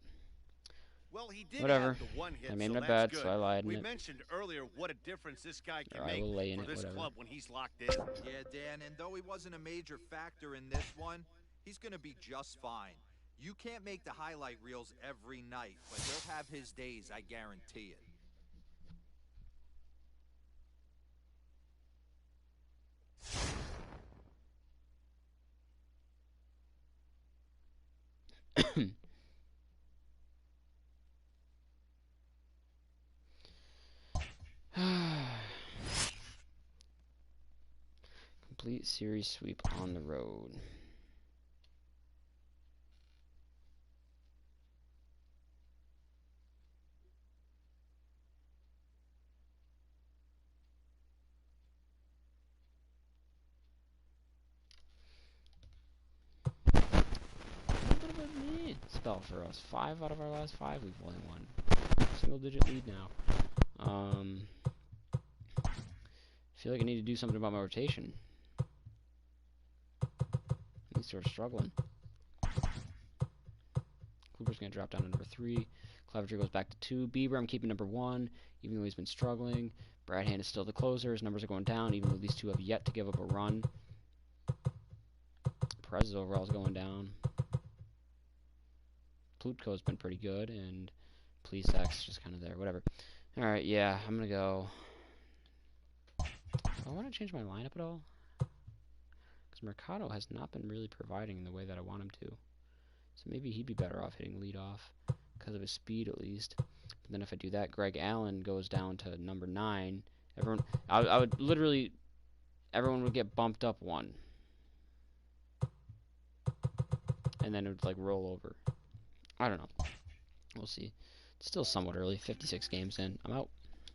Well, he did Whatever. have the one hit, I made so my that's bet, good. so I lied in We it. mentioned earlier what a difference this guy can Or I make will lay in for it, this whatever. club when he's locked in. Yeah, Dan, and though he wasn't a major factor in this one, he's going to be just fine. You can't make the highlight reels every night, but he'll have his days, I guarantee it. complete series sweep on the road. Spell for us. 5 out of our last 5, we've only won. Single-digit lead now. Feel like I need to do something about my rotation. At least we're struggling. Kluber's gonna drop down to number 3. Clevenger goes back to 2. Bieber, I'm keeping number 1, even though he's been struggling. Bradhand is still the closer. His numbers are going down, even though these two have yet to give up a run. Perez's overall is going down. Plutko's been pretty good, and Plesac's just kind of there. Whatever. All right, yeah, I'm gonna go. Do I want to change my lineup at all? Because Mercado has not been really providing in the way that I want him to. So maybe he'd be better off hitting leadoff because of his speed, at least. But then if I do that, Greg Allen goes down to number 9. I would literally, everyone would get bumped up 1. And then it would like roll over. I don't know. We'll see. It's still somewhat early. 56 games in. I'm out.